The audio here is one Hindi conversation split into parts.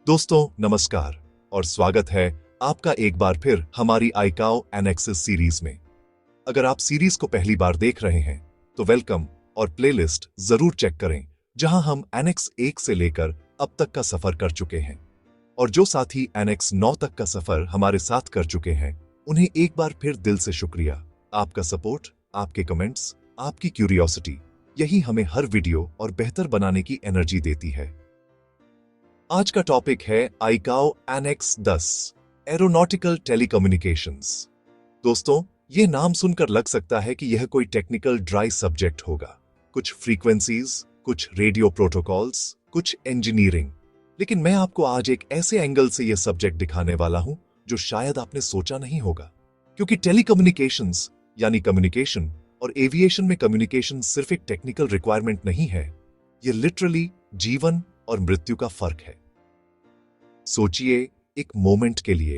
दोस्तों नमस्कार और स्वागत है आपका एक बार फिर हमारी आईकाओ एनेक्सिस सीरीज में। अगर आप सीरीज को पहली बार देख रहे हैं तो वेलकम और प्लेलिस्ट जरूर चेक करें, जहां हम एनेक्स 1 से लेकर अब तक का सफर कर चुके हैं। और जो साथी एनेक्स 9 तक का सफर हमारे साथ कर चुके हैं, उन्हें एक बार फिर दिल से शुक्रिया। आपका सपोर्ट, आपके कमेंट्स, आपकी क्यूरियोसिटी, यही हमें हर वीडियो और बेहतर बनाने की एनर्जी देती है। आज का टॉपिक है आईकाओ एनेक्स 10 एरोनॉटिकल टेलीकम्युनिकेशंस। दोस्तों, यह नाम सुनकर लग सकता है कि यह कोई टेक्निकल ड्राई सब्जेक्ट होगा, कुछ फ्रीक्वेंसीज, कुछ रेडियो प्रोटोकॉल्स, कुछ इंजीनियरिंग। लेकिन मैं आपको आज एक ऐसे एंगल से यह सब्जेक्ट दिखाने वाला हूं जो शायद आपने सोचा नहीं होगा। क्योंकि टेलीकम्युनिकेशंस यानी कम्युनिकेशन और एविएशन में कम्युनिकेशन सिर्फ एक टेक्निकल रिक्वायरमेंट नहीं है, यह लिटरली जीवन और मृत्यु का फर्क है। सोचिए एक मोमेंट के लिए,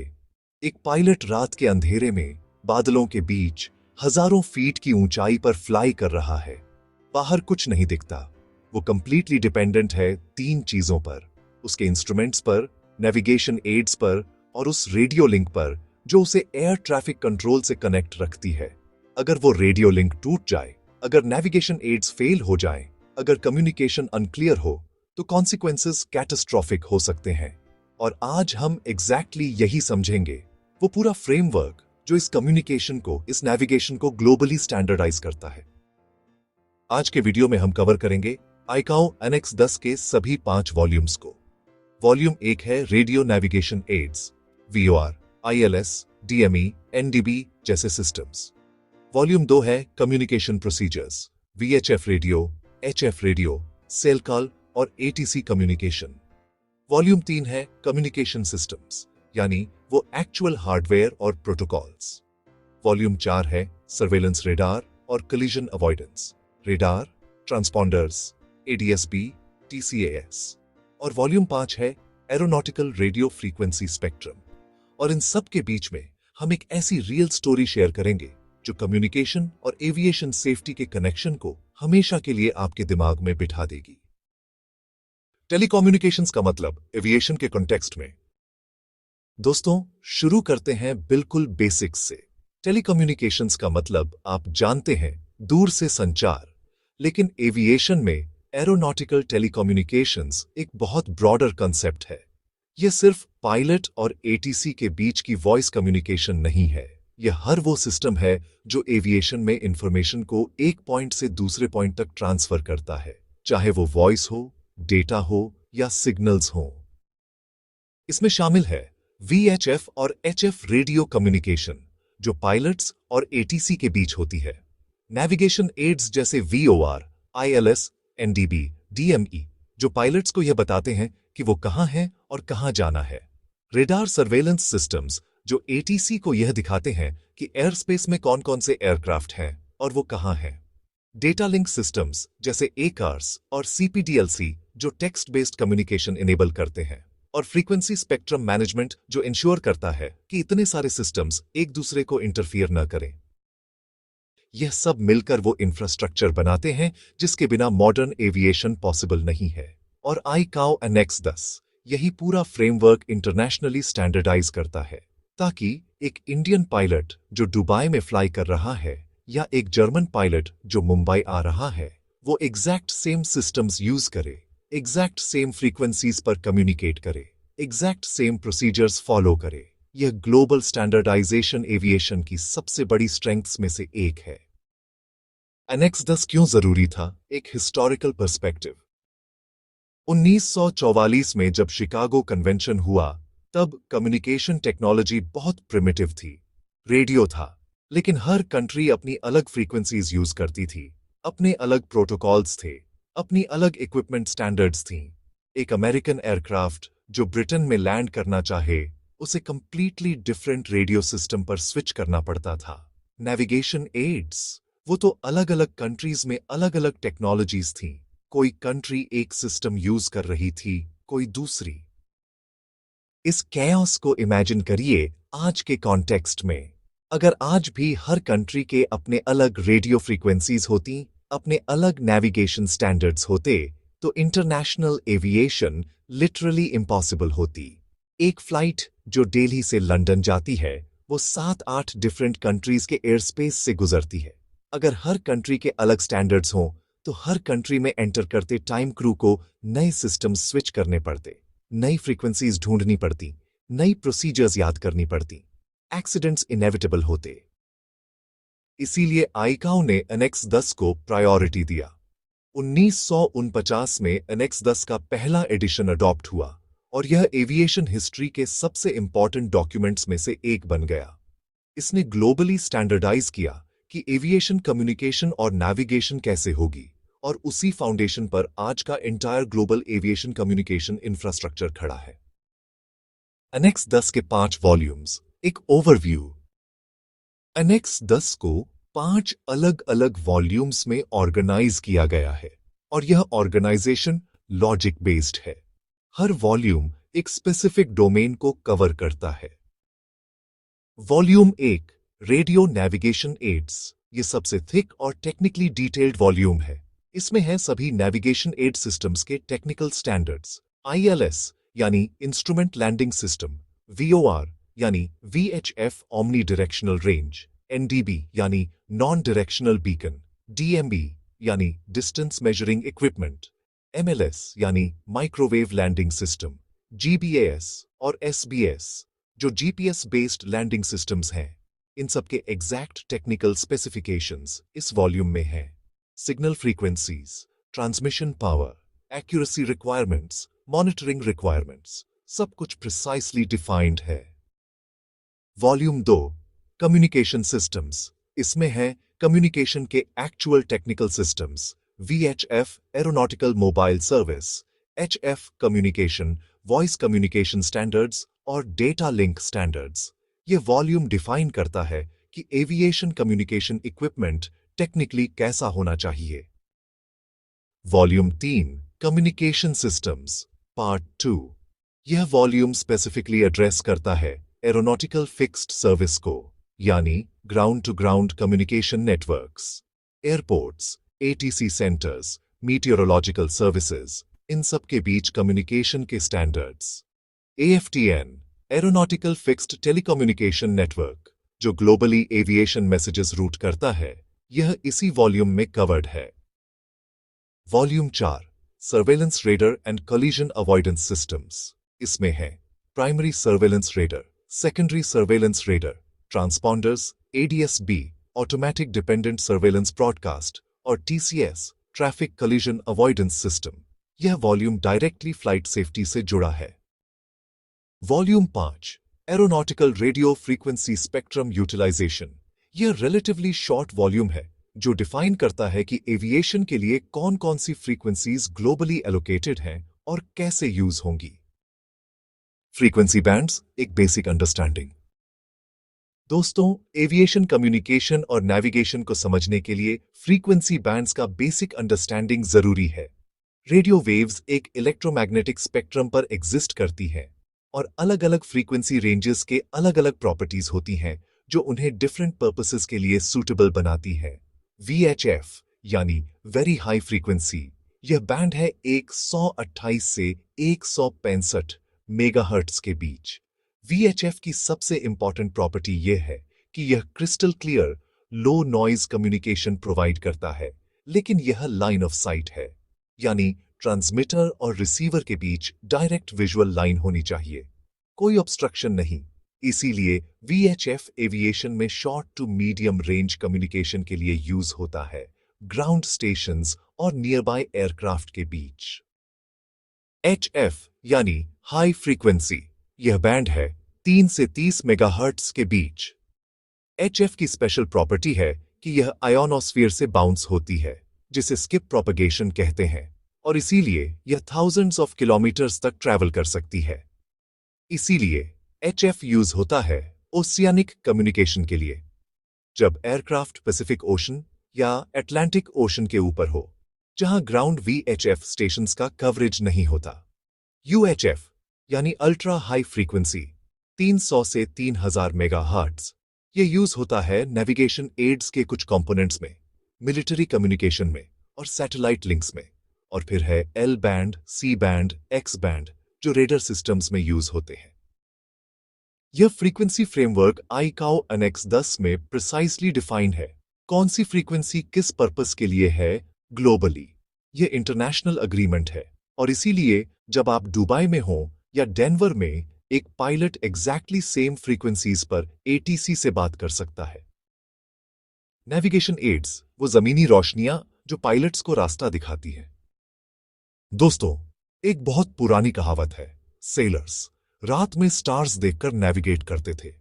एक पायलट रात के अंधेरे में बादलों के बीच हजारों फीट की ऊंचाई पर फ्लाई कर रहा है। बाहर कुछ नहीं दिखता। वो कंप्लीटली डिपेंडेंट है 3 चीजों पर, उसके इंस्ट्रूमेंट्स पर, नेविगेशन एड्स पर और उस रेडियो लिंक पर जो उसे एयर ट्रैफिक कंट्रोल से कनेक्ट रखती है। अगर वो रेडियो लिंक टूट जाए, अगर नेविगेशन एड्स फेल हो जाएं, अगर कम्युनिकेशन अनक्लियर हो, तो कॉन्सिक्वेंसेस कैटास्ट्रोफिक हो सकते हैं। और आज हम एग्जैक्टली यही समझेंगे, वो पूरा फ्रेमवर्क जो इस कम्युनिकेशन को, इस नेविगेशन को ग्लोबली स्टैंडर्डाइज करता है। आज के वीडियो में हम कवर करेंगे आईकाओ एनेक्स 10 के सभी 5 वॉल्यूम्स को। वॉल्यूम 1 है radio navigation aids, VOR, ILS, DME, NDB जैसे सिस्टम्स। वॉल्यूम 2 है communication procedures, VHF radio, HF radio, SELCAL और ATC कम्युनिकेशन। वॉल्यूम 3 है कम्युनिकेशन सिस्टम्स, यानी वो एक्चुअल हार्डवेयर और प्रोटोकॉल्स। वॉल्यूम 4 है सर्वेलेंस रेडार और collision avoidance, radar, transponders, ADS-B, TCAS। और वॉल्यूम 5 है एरोनॉटिकल रेडियो फ्रीक्वेंसी स्पेक्ट्रम। और इन सब के बीच में हम एक ऐसी रियल स्टोरी शेयर करेंगे जो कम्युनिकेशन और एविएशन सेफ्टी के कनेक्शन को हमेशा के लिए आपके दिमाग में बिठा देगी। टेलीकम्युनिकेशंस का मतलब एविएशन के कॉन्टेक्स्ट में। दोस्तों, शुरू करते हैं बिल्कुल बेसिक्स से। टेलीकम्युनिकेशंस का मतलब आप जानते हैं, दूर से संचार। लेकिन एविएशन में एरोनॉटिकल टेलीकम्युनिकेशंस एक बहुत ब्रॉडर कंसेप्ट है। यह सिर्फ पायलट और ATC के बीच की वॉइस कम्युनिकेशन नहीं है। यह हर वो सिस्टम है जो एविएशन में इंफॉर्मेशन को एक पॉइंट से दूसरे पॉइंट तक ट्रांसफर करता है, चाहे वो वॉइस हो, डेटा हो या सिग्नल्स हो। इसमें शामिल है VHF और HF रेडियो कम्युनिकेशन जो पायलट्स और ATC के बीच होती है, नेविगेशन एड्स जैसे VOR, ILS, NDB, DME जो पायलट्स को यह बताते हैं कि वो कहां हैं और कहां जाना है, रेडार सर्वेलेंस सिस्टम्स जो ATC को यह दिखाते हैं कि एयर स्पेस में कौन कौन से एयरक्राफ्ट हैं और वो कहां हैं, डेटा लिंक सिस्टम्स जैसे ACARS और CPDLC जो टेक्स्ट बेस्ड कम्युनिकेशन इनेबल करते हैं, और फ्रीक्वेंसी स्पेक्ट्रम मैनेजमेंट जो इंश्योर करता है कि इतने सारे सिस्टम्स एक दूसरे को इंटरफियर न करें। यह सब मिलकर वो इंफ्रास्ट्रक्चर बनाते हैं जिसके बिना मॉडर्न एविएशन पॉसिबल नहीं है। और आईकाओ एनेक्स 10 यही पूरा फ्रेमवर्क इंटरनेशनली स्टैंडर्डाइज करता है, ताकि एक इंडियन पायलट जो दुबई में फ्लाई कर रहा है या एक जर्मन पायलट जो मुंबई आ रहा है, वो एग्जैक्ट सेम सिस्टम्स यूज करे, एग्जैक्ट सेम फ्रीक्वेंसीज पर कम्युनिकेट करे, एग्जैक्ट सेम प्रोसीजर्स फॉलो करे। यह ग्लोबल स्टैंडर्डाइजेशन एविएशन की सबसे बड़ी स्ट्रेंथ्स में से एक है। एनेक्स 10 क्यों जरूरी था? एक हिस्टोरिकल पर्सपेक्टिव। 1944 में जब शिकागो कन्वेंशन हुआ, तब कम्युनिकेशन टेक्नोलॉजी बहुत प्रिमिटिव थी। रेडियो था, लेकिन हर कंट्री अपनी अलग फ्रीक्वेंसीज यूज करती थी, अपने अलग प्रोटोकॉल्स थे, अपनी अलग इक्विपमेंट स्टैंडर्ड्स थीं। एक अमेरिकन एयरक्राफ्ट जो ब्रिटेन में लैंड करना चाहे, उसे कंप्लीटली डिफरेंट रेडियो सिस्टम पर स्विच करना पड़ता था। नेविगेशन एड्स, वो तो अलग अलग कंट्रीज में अलग अलग टेक्नोलॉजीज थीं। कोई कंट्री एक सिस्टम यूज कर रही थी, कोई दूसरी। इस कैओस को इमेजिन करिए आज के कॉन्टेक्स्ट में। अगर आज भी हर कंट्री के अपने अलग रेडियो फ्रीक्वेंसीज होती, अपने अलग नेविगेशन स्टैंडर्ड्स होते, तो इंटरनेशनल एविएशन लिटरली इम्पॉसिबल होती। एक फ्लाइट जो दिल्ली से लंदन जाती है वो 7-8 डिफरेंट कंट्रीज के एयर स्पेस से गुजरती है। अगर हर कंट्री के अलग स्टैंडर्ड्स हों तो हर कंट्री में एंटर करते टाइम क्रू को नए सिस्टम स्विच करने पड़ते, नई फ्रीक्वेंसीज ढूंढनी पड़ती, नई प्रोसीजर्स याद करनी पड़ती। एक्सीडेंट्स इनेविटेबल होते। इसीलिए आईकाओ ने एनएक्स 10 को प्रायोरिटी दिया। 1949 में एनएक्स 10 का पहला एडिशन अडॉप्ट हुआ और यह एविएशन हिस्ट्री के सबसे इंपॉर्टेंट डॉक्यूमेंट्स में से एक बन गया। इसने ग्लोबली स्टैंडर्डाइज किया कि एविएशन कम्युनिकेशन और नेविगेशन कैसे होगी और उसी फाउंडेशन पर आज का entire global aviation communication infrastructure खड़ा है। एनएक्स 10 के 5 वॉल्यूम्स, एक ओवरव्यू। एनएक्स 10 को 5 अलग अलग वॉल्यूम्स में ऑर्गेनाइज किया गया है और यह ऑर्गेनाइजेशन लॉजिक बेस्ड है। हर वॉल्यूम एक स्पेसिफिक डोमेन को कवर करता है। Volume 1, radio navigation aids. ये सबसे थिक और टेक्निकली डिटेल्ड वॉल्यूम है। इसमें है सभी नेविगेशन एड सिस्टम्स के टेक्निकल स्टैंडर्ड्स। आईएलएस यानी इंस्ट्रूमेंट लैंडिंग सिस्टम, वीओआर यानी VHF omni directional range, NDB यानी नॉन डायरेक्शनल बीकन, डीएमबी यानी डिस्टेंस मेजरिंग इक्विपमेंट, एमएलएस यानी माइक्रोवेव लैंडिंग सिस्टम, जीबीएस और एसबीएस जो जीपीएस बेस्ड लैंडिंग सिस्टम्स हैं। इन सबके एग्जैक्ट टेक्निकल स्पेसिफिकेशंस इस वॉल्यूम में हैं। Signal frequencies, transmission power, accuracy requirements, monitoring requirements, सब कुछ प्रिसाइसली डिफाइंड है। Volume 2, communication systems. इसमें है कम्युनिकेशन के actual technical systems, VHF aeronautical mobile service, HF communication, voice communication standards और डेटा लिंक स्टैंडर्ड्स। ये वॉल्यूम डिफाइन करता है कि एविएशन कम्युनिकेशन इक्विपमेंट टेक्निकली कैसा होना चाहिए। Volume 3, communication systems, part 2। यह वॉल्यूम स्पेसिफिकली एड्रेस करता है एरोनॉटिकल फिक्स्ड सर्विस को, यानी ground to ground communication networks, airports, ATC centres, meteorological services, इन सब के बीच कम्युनिकेशन के standards. AFTN, aeronautical fixed telecommunication network, जो ग्लोबली एविएशन मैसेजेस रूट करता है, यह इसी वॉल्यूम में कवर्ड है। Volume 4, surveillance radar and collision avoidance systems. इसमें है primary surveillance radar, secondary surveillance radar, transponders, ADS-B, automatic dependent surveillance broadcast और TCAS, traffic collision avoidance system. यह वॉल्यूम डायरेक्टली फ्लाइट सेफ्टी से जुड़ा है। Volume 5, aeronautical radio frequency spectrum utilisation. यह रिलेटिवली शॉर्ट वॉल्यूम है जो डिफाइन करता है कि एविएशन के लिए कौन कौन सी फ्रीक्वेंसीज ग्लोबली एलोकेटेड हैं और कैसे यूज होंगी। फ्रीक्वेंसी बैंड्स, एक बेसिक अंडरस्टैंडिंग। दोस्तों, एविएशन कम्युनिकेशन और नेविगेशन को समझने के लिए फ्रीक्वेंसी बैंड्स का बेसिक अंडरस्टैंडिंग जरूरी है। रेडियो वेव्स एक इलेक्ट्रोमैग्नेटिक स्पेक्ट्रम पर एग्जिस्ट करती हैं और अलग अलग फ्रीक्वेंसी रेंजेस के अलग अलग प्रॉपर्टीज होती हैं जो उन्हें डिफरेंट पर्पसेस के लिए सूटेबल बनाती है। VHF यानी वेरी हाई फ्रीक्वेंसी, यह बैंड है 128 से 165 मेगाहर्ट्ज के बीच। VHF की सबसे इंपॉर्टेंट प्रॉपर्टी यह है कि यह क्रिस्टल क्लियर लो नॉइज कम्युनिकेशन प्रोवाइड करता है, लेकिन यह लाइन ऑफ साइट है, यानी ट्रांसमीटर और रिसीवर के बीच डायरेक्ट विजुअल लाइन होनी चाहिए, कोई ऑब्स्ट्रक्शन नहीं। इसीलिए VHF एविएशन में short to medium range communication के लिए यूज होता है, ग्राउंड स्टेशंस और नियरबाई एयरक्राफ्ट के बीच। HF यानी हाई फ्रीक्वेंसी, यह बैंड है 3 से 30 मेगाहर्ट्ज के बीच। HF की स्पेशल प्रॉपर्टी है कि यह आयोनोस्फीयर से बाउंस होती है, जिसे स्किप प्रोपगेशन कहते हैं, और इसीलिए यह थाउजेंड्स ऑफ किलोमीटर्स तक ट्रैवल कर सकती है। इसीलिए HF यूज होता है ओशियानिक कम्युनिकेशन के लिए, जब एयरक्राफ्ट पैसिफिक ओशन या अटलांटिक ओशन के ऊपर हो, जहां ग्राउंड VHF स्टेशंस का कवरेज नहीं होता। UHF यानी अल्ट्रा हाई फ्रीक्वेंसी, 300 से 3000 मेगाहर्ट्ज, यह यूज होता है नेविगेशन एड्स के कुछ कंपोनेंट्स में, मिलिट्री कम्युनिकेशन में और सैटेलाइट लिंक्स में, और फिर है L band, C band, X band, जो रेडर सिस्टम्स में यूज होते हैं। यह फ्रीक्वेंसी फ्रेमवर्क आईकाओ एनएक्स 10 में प्रिसाइसली डिफाइंड है। कौन सी फ्रीक्वेंसी किस पर्पस के लिए है ग्लोबली। यह इंटरनेशनल अग्रीमेंट है और इसीलिए जब आप दुबई में हो या डेनवर में, एक पायलट एग्जैक्टली सेम फ्रीक्वेंसीज पर एटीसी से बात कर सकता है। नेविगेशन एड्स वो जमीनी रोशनियां जो पायलट्स को रास्ता दिखाती है। दोस्तों, एक बहुत पुरानी कहावत है, सेलर्स रात में स्टार्स देखकर नेविगेट करते थे।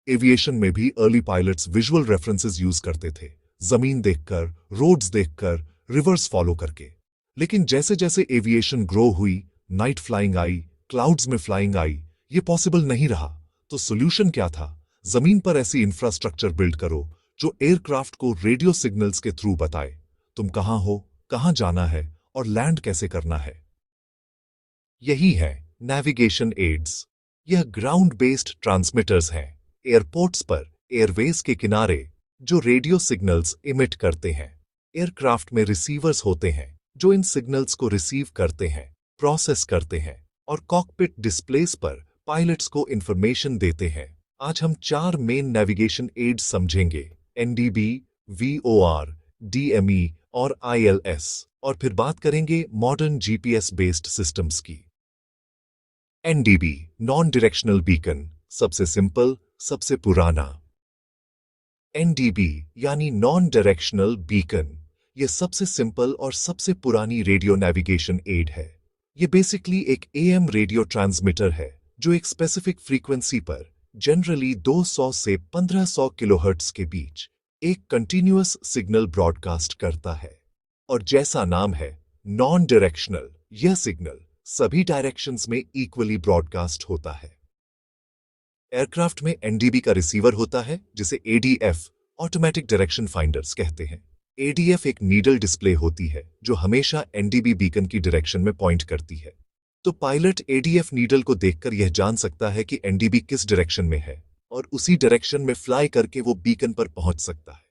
एविएशन में भी early pilots visual references use करते थे, जमीन देखकर, रोड्स देखकर, रिवर्स फॉलो करके। लेकिन जैसे जैसे एविएशन ग्रो हुई, नाइट फ्लाइंग आई, क्लाउड्स में फ्लाइंग आई, ये पॉसिबल नहीं रहा। तो सोल्यूशन क्या था? जमीन पर ऐसी इंफ्रास्ट्रक्चर बिल्ड करो जो एयरक्राफ्ट को रेडियो सिग्नल्स के थ्रू बताए तुम कहां हो, कहां जाना है और लैंड कैसे करना है। यही है नेविगेशन एड्स। यह ग्राउंड बेस्ड ट्रांसमीटर्स हैं, एयरपोर्ट्स पर, एयरवेज के किनारे, जो रेडियो सिग्नल्स इमिट करते हैं। एयरक्राफ्ट में रिसीवर्स होते हैं जो इन सिग्नल्स को रिसीव करते हैं, प्रोसेस करते हैं और कॉकपिट डिस्प्लेस पर पायलट्स को इंफॉर्मेशन देते हैं। आज हम 4 मेन नेविगेशन एड्स समझेंगे, एनडीबी, वीओआर, डीएमई और आईएलएस, और फिर बात करेंगे मॉडर्न जीपीएस बेस्ड सिस्टम्स की। एनडीबी नॉन डायरेक्शनल बीकन, सबसे सिंपल, सबसे पुराना। एनडीबी यानी नॉन डायरेक्शनल बीकन, यह सबसे सिंपल और सबसे पुरानी रेडियो नेविगेशन एड है। यह बेसिकली एक एएम रेडियो ट्रांसमीटर है जो एक स्पेसिफिक फ्रीक्वेंसी पर, जनरली 200 से 1500 किलोहर्ट्ज के बीच, एक कंटिन्यूअस सिग्नल ब्रॉडकास्ट करता है। और जैसा नाम है, नॉन डायरेक्शनल, यह सिग्नल सभी डायरेक्शंस में इक्वली ब्रॉडकास्ट होता है। एयरक्राफ्ट में एनडीबी का रिसीवर होता है जिसे एडीएफ, ऑटोमेटिक डायरेक्शन फाइंडर्स कहते हैं। एडीएफ एक नीडल डिस्प्ले होती है जो हमेशा एनडीबी बीकन की डायरेक्शन में पॉइंट करती है। तो पायलट एडीएफ नीडल को देखकर यह जान सकता है कि एनडीबी किस डायरेक्शन में है और उसी डायरेक्शन में फ्लाई करके वो बीकन पर पहुंच सकता है।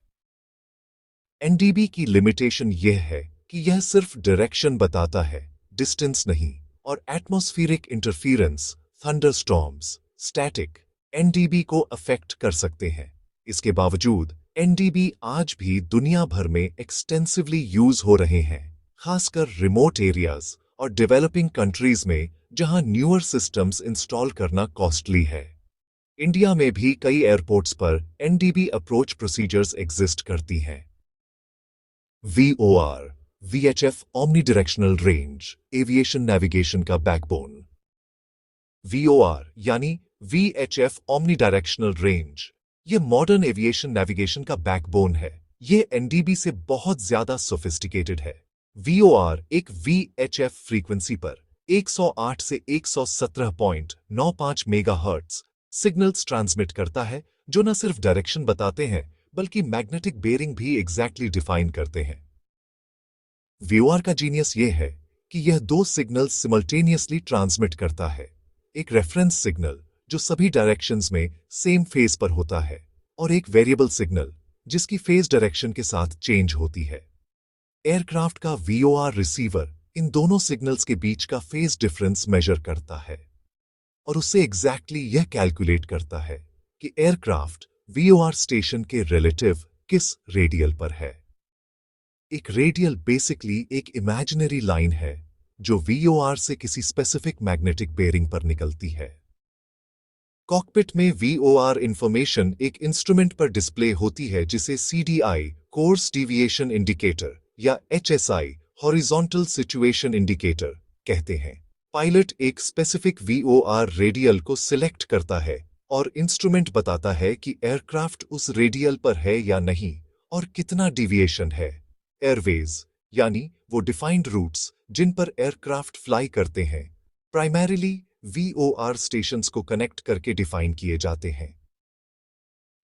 एनडीबी की लिमिटेशन यह है कि यह सिर्फ डायरेक्शन बताता है, डिस्टेंस नहीं, और atmospheric interference, thunderstorms, static, NDB को अफेक्ट कर सकते हैं। इसके बावजूद एनडीबी आज भी दुनिया भर में एक्सटेंसिवली यूज हो रहे हैं, खासकर रिमोट एरियाज और डेवलपिंग कंट्रीज में जहां न्यूअर सिस्टम्स इंस्टॉल करना कॉस्टली है। इंडिया में भी कई एयरपोर्ट्स पर एनडीबी अप्रोच प्रोसीजर्स एग्जिस्ट करती हैं। VOR, VHF omni directional range, aviation navigation का बैकबोन। वीओआर यानी वीएचएफ ओमनी डायरेक्शनल रेंज, यह मॉडर्न एविएशन नेविगेशन का बैकबोन है। यह एनडीबी से बहुत ज्यादा सोफिस्टिकेटेड है। वीओआर एक वीएचएफ फ्रीक्वेंसी पर 108 से 117.95 मेगाहर्ट्ज सिग्नल्स ट्रांसमिट करता है, जो न सिर्फ डायरेक्शन बताते हैं बल्कि मैग्नेटिक बेरिंग भी एग्जैक्टली डिफाइन करते हैं। वीओआर का जीनियस यह है कि यह 2 सिग्नल्स सिमल्टेनियसली ट्रांसमिट करता है, एक रेफरेंस सिग्नल जो सभी डायरेक्शंस में सेम फेज पर होता है और एक वेरिएबल सिग्नल जिसकी फेज डायरेक्शन के साथ चेंज होती है। एयरक्राफ्ट का वीओआर रिसीवर इन दोनों सिग्नल्स के बीच का फेज डिफरेंस मेजर करता है और उससे एग्जैक्टली यह कैलकुलेट करता है कि एयरक्राफ्ट वीओआर स्टेशन के रिलेटिव किस रेडियल पर है। एक रेडियल बेसिकली एक इमेजिनरी लाइन है जो वीओआर से किसी स्पेसिफिक मैग्नेटिक बेरिंग पर निकलती है। कॉकपिट में वीओआर इंफॉर्मेशन एक इंस्ट्रूमेंट पर डिस्प्ले होती है जिसे सीडीआई, कोर्स डिविएशन इंडिकेटर, या एचएसआई, हॉरिजॉन्टल सिचुएशन इंडिकेटर कहते हैं। पायलट एक स्पेसिफिक वीओआर रेडियल को सिलेक्ट करता है और इंस्ट्रूमेंट बताता है कि एयरक्राफ्ट उस रेडियल पर है या नहीं और कितना डिविएशन है। एयरवेज यानी वो डिफाइंड रूट्स जिन पर एयरक्राफ्ट फ्लाई करते हैं, प्राइमरीली वीओआर स्टेशंस को कनेक्ट करके डिफाइन किए जाते हैं।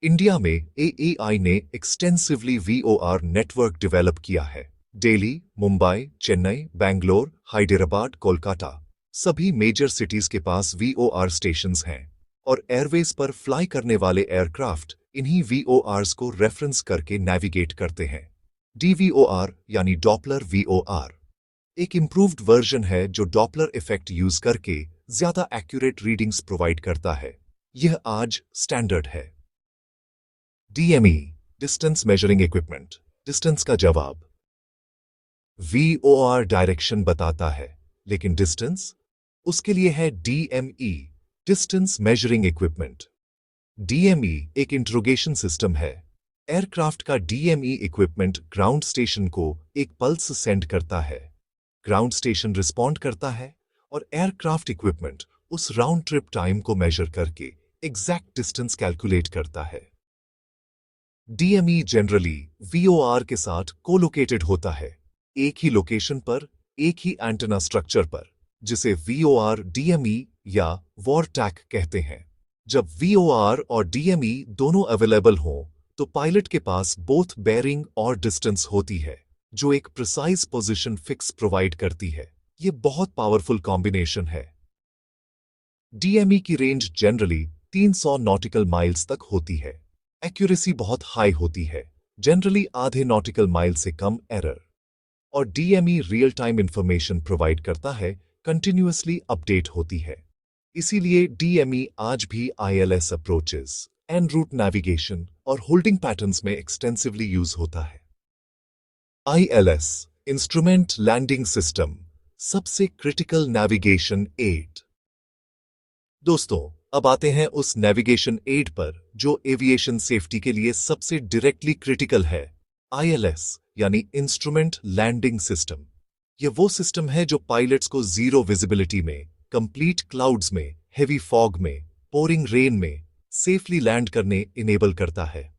इंडिया में एएआई ने एक्सटेंसिवली वीओआर नेटवर्क डेवलप किया है। दिल्ली, मुंबई, चेन्नई, बैंगलोर, हैदराबाद, कोलकाता, सभी मेजर सिटीज के पास वीओआर स्टेशंस हैं और एयरवेज पर फ्लाई करने वाले एयरक्राफ्ट इन्हीं वीओआर्स को रेफरेंस करके नेविगेट करते हैं। डीवीओआर यानी डॉपलर वीओआर, एक इम्प्रूव्ड वर्जन है जो डॉपलर इफेक्ट यूज करके ज्यादा एक्यूरेट रीडिंग्स प्रोवाइड करता है। यह आज स्टैंडर्ड है। DME, distance measuring equipment, distance का जवाब। वीओआर डायरेक्शन बताता है, लेकिन डिस्टेंस, उसके लिए है DME, distance measuring equipment. DME एक इंट्रोगेशन सिस्टम है। एयरक्राफ्ट का डीएमई इक्विपमेंट ग्राउंड स्टेशन को एक पल्स सेंड करता है। ग्राउंड स्टेशन रिस्पॉन्ड करता है और एयरक्राफ्ट इक्विपमेंट उस राउंड ट्रिप टाइम को मेजर करके एग्जैक्ट डिस्टेंस कैलकुलेट करता है। डीएमई जनरली वीओआर के साथ कोलोकेटेड होता है, एक ही लोकेशन पर, एक ही एंटेना स्ट्रक्चर पर, जिसे वीओआर डीएमई या वॉरटैक कहते हैं। जब वीओआर और डीएमई दोनों अवेलेबल हों, तो पायलट के पास बोथ बेयरिंग और डिस्टेंस होती है, जो एक प्रिसाइज पोजीशन फिक्स प्रोवाइड करती है। यह बहुत पावरफुल कॉम्बिनेशन है। डीएमई की रेंज जनरली 300 नॉटिकल माइल्स तक होती है। एक्यूरेसी बहुत हाई होती है, जनरली आधे नॉटिकल माइल से कम एरर। और DME real time information provide करता है, कंटिन्यूअसली अपडेट होती है। इसीलिए डीएमई आज भी ILS approaches, en route navigation और होल्डिंग पैटर्न्स में एक्सटेंसिवली यूज होता है। आईएलएस इंस्ट्रूमेंट लैंडिंग सिस्टम, सबसे क्रिटिकल नेविगेशन एड। दोस्तों, अब आते हैं उस नेविगेशन एड पर जो एविएशन सेफ्टी के लिए सबसे डायरेक्टली क्रिटिकल है। आईएलएस यानी इंस्ट्रूमेंट लैंडिंग सिस्टम। यह वो सिस्टम है जो पायलट्स को जीरो विजिबिलिटी में, कंप्लीट क्लाउड्स में, हेवी फॉग में, पोरिंग रेन में सेफली लैंड करने इनेबल करता है।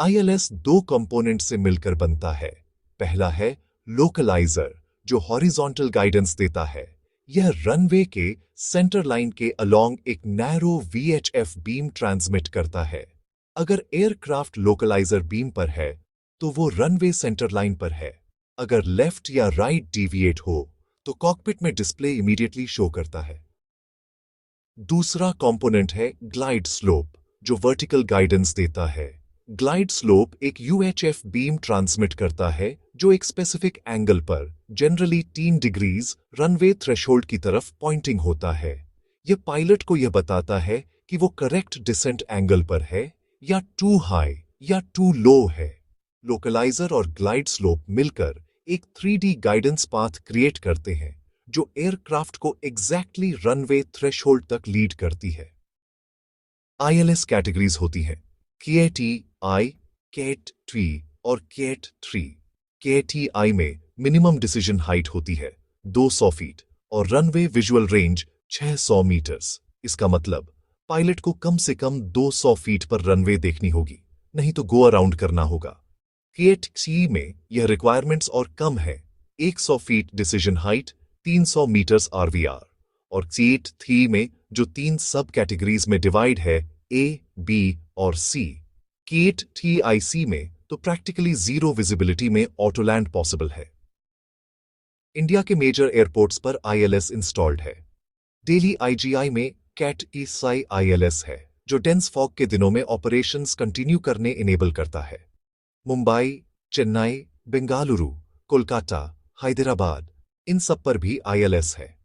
आईएलएस दो कंपोनेंट से मिलकर बनता है। पहला है लोकलाइजर, जो हॉरिजॉन्टल गाइडेंस देता है। यह रनवे के सेंटर लाइन के अलोंग एक नैरो वीएचएफ बीम ट्रांसमिट करता है। अगर एयरक्राफ्ट लोकलाइजर बीम पर है, तो वो रनवे सेंटर लाइन पर है। अगर लेफ्ट या राइट डिविएट हो, तो कॉकपिट में डिस्प्ले इमीडिएटली शो करता है। दूसरा कंपोनेंट है ग्लाइड स्लोप, जो वर्टिकल गाइडेंस देता है। ग्लाइड स्लोप एक यूएचएफ बीम ट्रांसमिट करता है, जो एक स्पेसिफिक एंगल पर, जनरली 3 डिग्रीज, रनवे थ्रेशोल्ड की तरफ पॉइंटिंग होता है। यह पायलट को यह बताता है कि वो करेक्ट डिसेंट एंगल पर है, या टू हाई या टू लो है। लोकलाइजर और ग्लाइड स्लोप मिलकर एक 3D गाइडेंस पाथ क्रिएट करते हैं, जो एयरक्राफ्ट को एग्जैक्टली रनवे थ्रेशोल्ड तक लीड करती है। आईएलएस कैटेगरीज होती हैं, केटी-आई, केट-3 और केट-3। केटी-आई में मिनिमम डिसीजन हाइट होती है 200 फीट और रनवे विजुअल रेंज 600 मीटर्स। इसका मतलब पायलट को कम से कम 200 फीट पर रनवे देखनी होगी, नहीं तो गो अराउंड करना होगा। केट-सी में यह रिक्वायरमेंट्स और कम है, 100 feet decision height, 300 metres RVR. और केट-3 में जो 3 सब कैटेगरीज में डिवाइड है, ए, बी और सी। केट-टी-आई-सी में तो प्रैक्टिकली जीरो विजिबिलिटी में ऑटोलैंड पॉसिबल है। इंडिया के मेजर एयरपोर्ट्स पर आईएलएस इंस्टॉल्ड है। दिल्ली आईजीआई में कैट-ई-साई आईएलएस है, जो डेंस फॉग के दिनों में ऑपरेशंस कंटिन्यू करने इनेबल करता है। मुंबई, चेन्नई, बेंगलुरु, कोलकाता, हैदराबाद, इन सब पर भी आईएलएस है।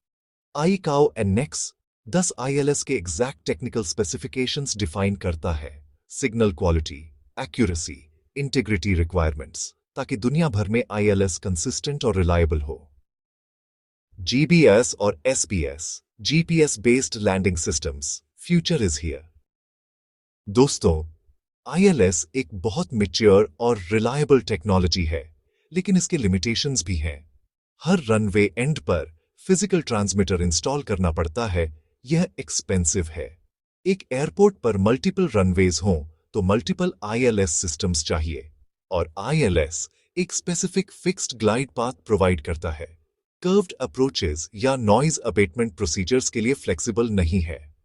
आईकाओ एनएक्स 10 आईएलएस के एग्जैक्ट टेक्निकल स्पेसिफिकेशंस डिफाइन करता है, signal quality, accuracy, integrity requirements, ताकि दुनिया भर में आईएलएस कंसिस्टेंट और रिलायबल हो। जीबीएस और SPS, GPS based landing systems, future is here. दोस्तों, आईएलएस एक बहुत मैच्योर और रिलायबल टेक्नोलॉजी है, लेकिन इसके लिमिटेशंस भी हैं। हर रनवे एंड पर फिजिकल ट्रांसमीटर इंस्टॉल करना पड़ता है, यह एक्सपेंसिव है। एक एयरपोर्ट पर मल्टीपल रनवेज हों तो मल्टीपल आईएलएस सिस्टम्स चाहिए, और आईएलएस एक specific fixed glide path provide करता है, कर्व्ड अप्रोचेस या नॉइज अबेटमेंट प्रोसीजर्स के लिए फ्लेक्सिबल नहीं है।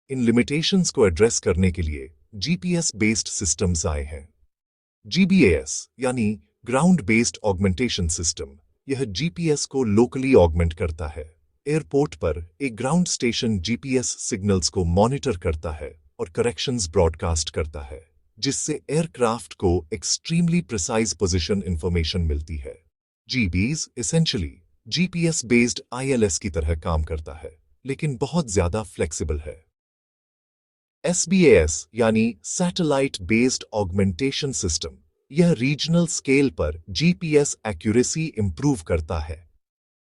इन लिमिटेशंस को एड्रेस करने के लिए जीपीएस बेस्ड सिस्टम्स आए हैं। जीबीएस यानी ग्राउंड बेस्ड ऑगमेंटेशन सिस्टम, यह जीपीएस को लोकली ऑगमेंट करता है। एयरपोर्ट पर एक ग्राउंड स्टेशन जीपीएस सिग्नल्स को मॉनिटर करता है और करेक्शंस ब्रॉडकास्ट करता है, जिससे एयरक्राफ्ट को एक्सट्रीमली प्रिसाइज पोजीशन इंफॉर्मेशन मिलती है। GBs essentially GPS based ILS की तरह काम करता है, लेकिन बहुत ज्यादा फ्लेक्सिबल है। एसबीएस यानी सैटेलाइट बेस्ड ऑगमेंटेशन सिस्टम, यह रीजनल स्केल पर जीपीएस एक्यूरेसी इंप्रूव करता है।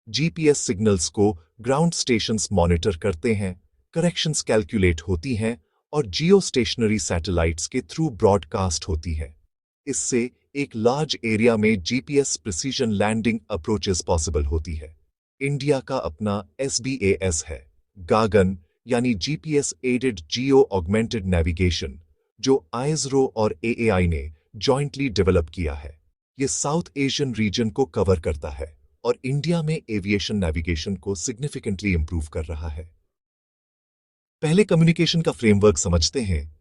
जीपीएस सिग्नल्स को ग्राउंड स्टेशंस मॉनिटर करते हैं, करेक्शंस कैलकुलेट होती हैं और जियो स्टेशनरी सैटेलाइट्स के थ्रू ब्रॉडकास्ट होती हैं। इससे एक लार्ज एरिया में GPS precision landing approaches possible होती है। इंडिया का अपना एसबीएएस है, गागन यानी GPS aided geo augmented navigation, जो आईएसआरओ और एएआई ने जॉइंटली डेवलप किया है। यह साउथ एशियन रीजन को कवर करता है और इंडिया में एविएशन नेविगेशन को सिग्निफिकेंटली इंप्रूव कर रहा है। पहले कम्युनिकेशन का फ्रेमवर्क समझते हैं।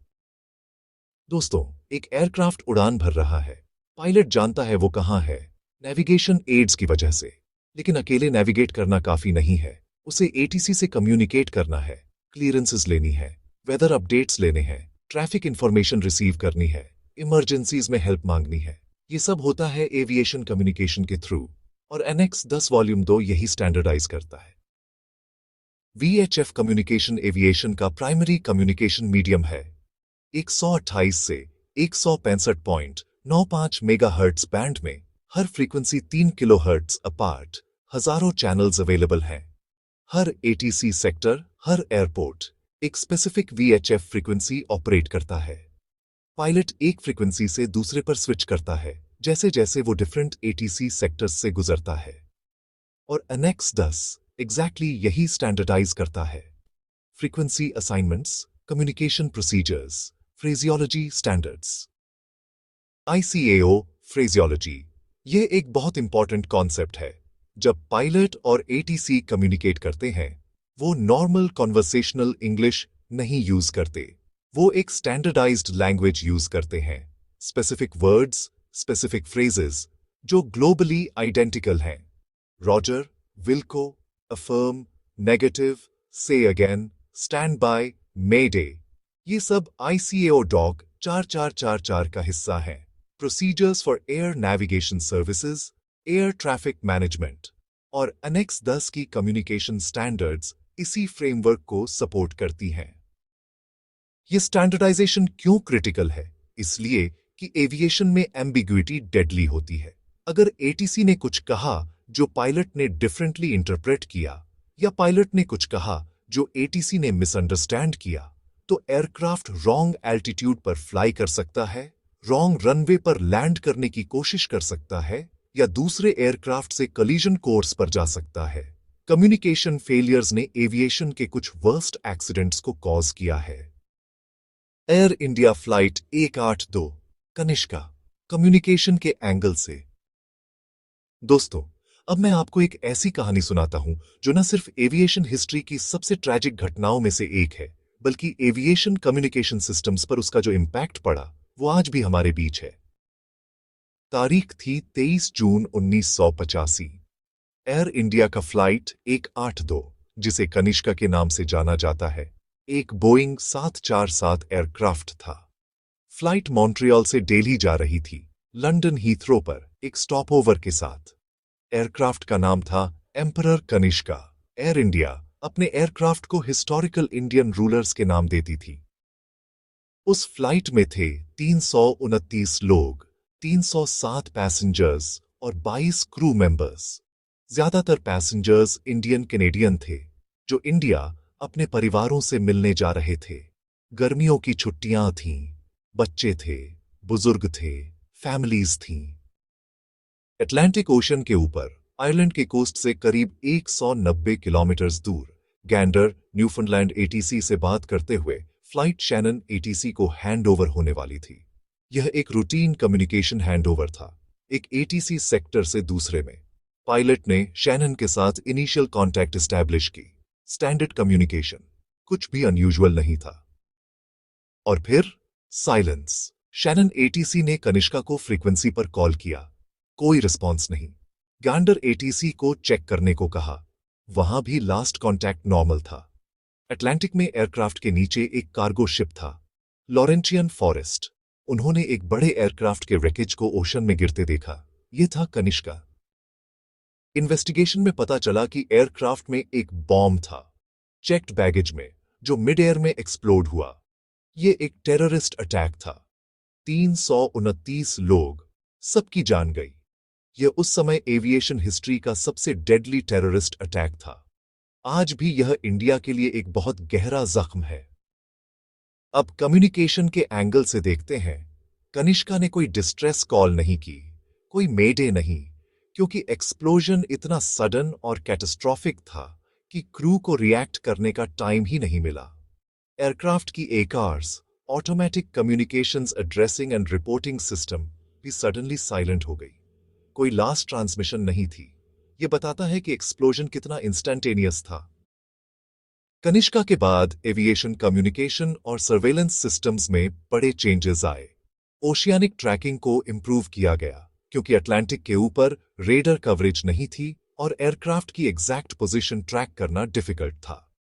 दोस्तों, एक एयरक्राफ्ट उड़ान भर रहा है। पायलट जानता है वो कहां है, नेविगेशन एड्स की वजह से। लेकिन अकेले नेविगेट करना काफी नहीं है, उसे एटीसी से कम्युनिकेट करना है, क्लियरेंसेस लेनी है, वेदर अपडेट्स लेने हैं, ट्रैफिक इंफॉर्मेशन रिसीव करनी है, इमरजेंसीज में हेल्प मांगनी है। ये सब होता है एविएशन कम्युनिकेशन के थ्रू, और एनएक्स 10 वॉल्यूम 2 यही स्टैंडर्डाइज करता है। वीएचएफ कम्युनिकेशन एविएशन का प्राइमरी कम्युनिकेशन मीडियम है। 128 से 165.95 मेगाहर्ट्ज बैंड में हर फ्रीक्वेंसी 3 किलोहर्ट्ज अपार्ट हजारों चैनल्स अवेलेबल हैं। हर एटीसी सेक्टर, हर एयरपोर्ट एक स्पेसिफिक वीएचएफ फ्रीक्वेंसी ऑपरेट करता है। पायलट एक फ्रीक्वेंसी से दूसरे पर स्विच करता है जैसे जैसे वो डिफरेंट एटीसी सेक्टर्स से गुजरता है। और एनएक्स 10 एग्जैक्टली यही स्टैंडर्डाइज करता है। Frequency assignments, communication procedures, phraseology standards. ICAO phraseology, ये एक बहुत इंपॉर्टेंट कॉन्सेप्ट है। जब पायलट और एटीसी कम्युनिकेट करते हैं, वो नॉर्मल कॉन्वर्सेशनल इंग्लिश नहीं यूज करते, वो एक स्टैंडर्डाइज्ड लैंग्वेज यूज करते हैं। स्पेसिफिक वर्ड्स, स्पेसिफिक फ्रेजेस जो ग्लोबली आइडेंटिकल हैं। रॉजर, विल्को, अफर्म, नेगेटिव, से अगेन, स्टैंड बाय, मेडे, ये सब आईसीएओ डॉक 4444 का हिस्सा हैं। Procedures for air navigation services, air traffic management और एनेक्स 10 की कम्युनिकेशन स्टैंडर्ड्स इसी फ्रेमवर्क को सपोर्ट करती हैं। ये स्टैंडर्डाइजेशन क्यों क्रिटिकल है? इसलिए कि एविएशन में एम्बिग्युइटी डेडली होती है। अगर एटीसी ने कुछ कहा जो पायलट ने डिफरेंटली इंटरप्रेट किया, या पायलट ने कुछ कहा जो एटीसी ने मिसअंडरस्टैंड किया, तो एयरक्राफ्ट रॉन्ग एल्टीट्यूड पर फ्लाई कर सकता है, रॉन्ग रनवे पर लैंड करने की कोशिश कर सकता है, या दूसरे एयरक्राफ्ट से कलीजन कोर्स पर जा सकता है। कम्युनिकेशन फेलियर्स ने एविएशन के कुछ वर्स्ट एक्सीडेंट्स को कॉज किया है। Air India flight 182 Kanishka, communication के एंगल से। दोस्तों, अब मैं आपको एक ऐसी कहानी सुनाता हूं जो न सिर्फ एविएशन हिस्ट्री की सबसे ट्रैजिक घटनाओं में से एक है, बल्कि एविएशन कम्युनिकेशन सिस्टम्स पर उसका जो इम्पैक्ट पड़ा वो आज भी हमारे बीच है। तारीख थी 23 जून 1985। एयर इंडिया का फ्लाइट 182, जिसे कनिष्का के नाम से जाना जाता है, एक बोइंग 747 एयरक्राफ्ट था। फ्लाइट मॉन्ट्रियल से दिल्ली जा रही थी, लंदन हीथ्रो पर एक स्टॉपओवर के साथ। एयरक्राफ्ट का नाम था एम्परर कनिष्का। एयर इंडिया अपने एयरक्राफ्ट को हिस्टोरिकल इंडियन रूलर्स के नाम देती थी। उस फ्लाइट में थे 329 लोग, 307 पैसेंजर्स और 22 क्रू मेंबर्स। ज्यादातर पैसेंजर्स इंडियन कैनेडियन थे, जो इंडिया अपने परिवारों से मिलने जा रहे थे। गर्मियों की छुट्टियां थीं, बच्चे थे, बुजुर्ग थे, फैमिलीज थीं। अटलांटिक ओशन के ऊपर आयरलैंड के कोस्ट से करीब 190 किलोमीटर दूर गैंडर, न्यूफाउंडलैंड एटीसी से बात करते हुए फ्लाइट शैनन एटीसी को हैंडओवर होने वाली थी। यह एक रूटीन कम्युनिकेशन हैंडओवर था, एक एटीसी सेक्टर से दूसरे में। पायलट ने शैनन के साथ इनिशियल कांटेक्ट एस्टैब्लिश की। स्टैंडर्ड कम्युनिकेशन, कुछ भी अनयूजुअल नहीं था। और फिर साइलेंस। शैनन एटीसी ने कनिष्का को फ्रीक्वेंसी पर कॉल किया, कोई रिस्पॉन्स नहीं। गैंडर एटीसी को चेक करने को कहा, वहां भी लास्ट कांटेक्ट नॉर्मल था। अटलांटिक में एयरक्राफ्ट के नीचे एक कार्गो शिप था, लॉरेंटियन फॉरेस्ट। उन्होंने एक बड़े एयरक्राफ्ट के रेकेज को ओशन में गिरते देखा। यह था कनिष्का। इन्वेस्टिगेशन में पता चला कि एयरक्राफ्ट में एक बॉम्ब था, चेक्ड बैगेज में, जो मिड एयर में एक्सप्लोड हुआ। ये एक टेररिस्ट अटैक था। 329 लोग, सबकी जान गई। यह उस समय एविएशन हिस्ट्री का सबसे डेडली टेररिस्ट अटैक था। आज भी यह इंडिया के लिए एक बहुत गहरा जख्म है। अब कम्युनिकेशन के एंगल से देखते हैं। कनिष्का ने कोई डिस्ट्रेस कॉल नहीं की, कोई मेडे नहीं, क्योंकि एक्सप्लोजन इतना सडन और कैटास्ट्रॉफिक था कि क्रू को रिएक्ट करने का टाइम ही नहीं मिला। एयरक्राफ्ट की ACARS, automatic communications addressing and reporting system भी सडनली साइलेंट हो गई। कोई लास्ट ट्रांसमिशन नहीं थी। यह बताता है कि एक्सप्लोजन कितना इंस्टेंटेनियस था। कनिष्का के बाद एविएशन कम्युनिकेशन और सर्वेलेंस सिस्टम्स में बड़े चेंजेस आए। ओशियानिक ट्रैकिंग को इंप्रूव किया गया क्योंकि अटलांटिक के ऊपर रेडर कवरेज नहीं थी और एयरक्राफ्ट की एग्जैक्ट पोजीशन ट्रैक करना डिफिकल्ट था।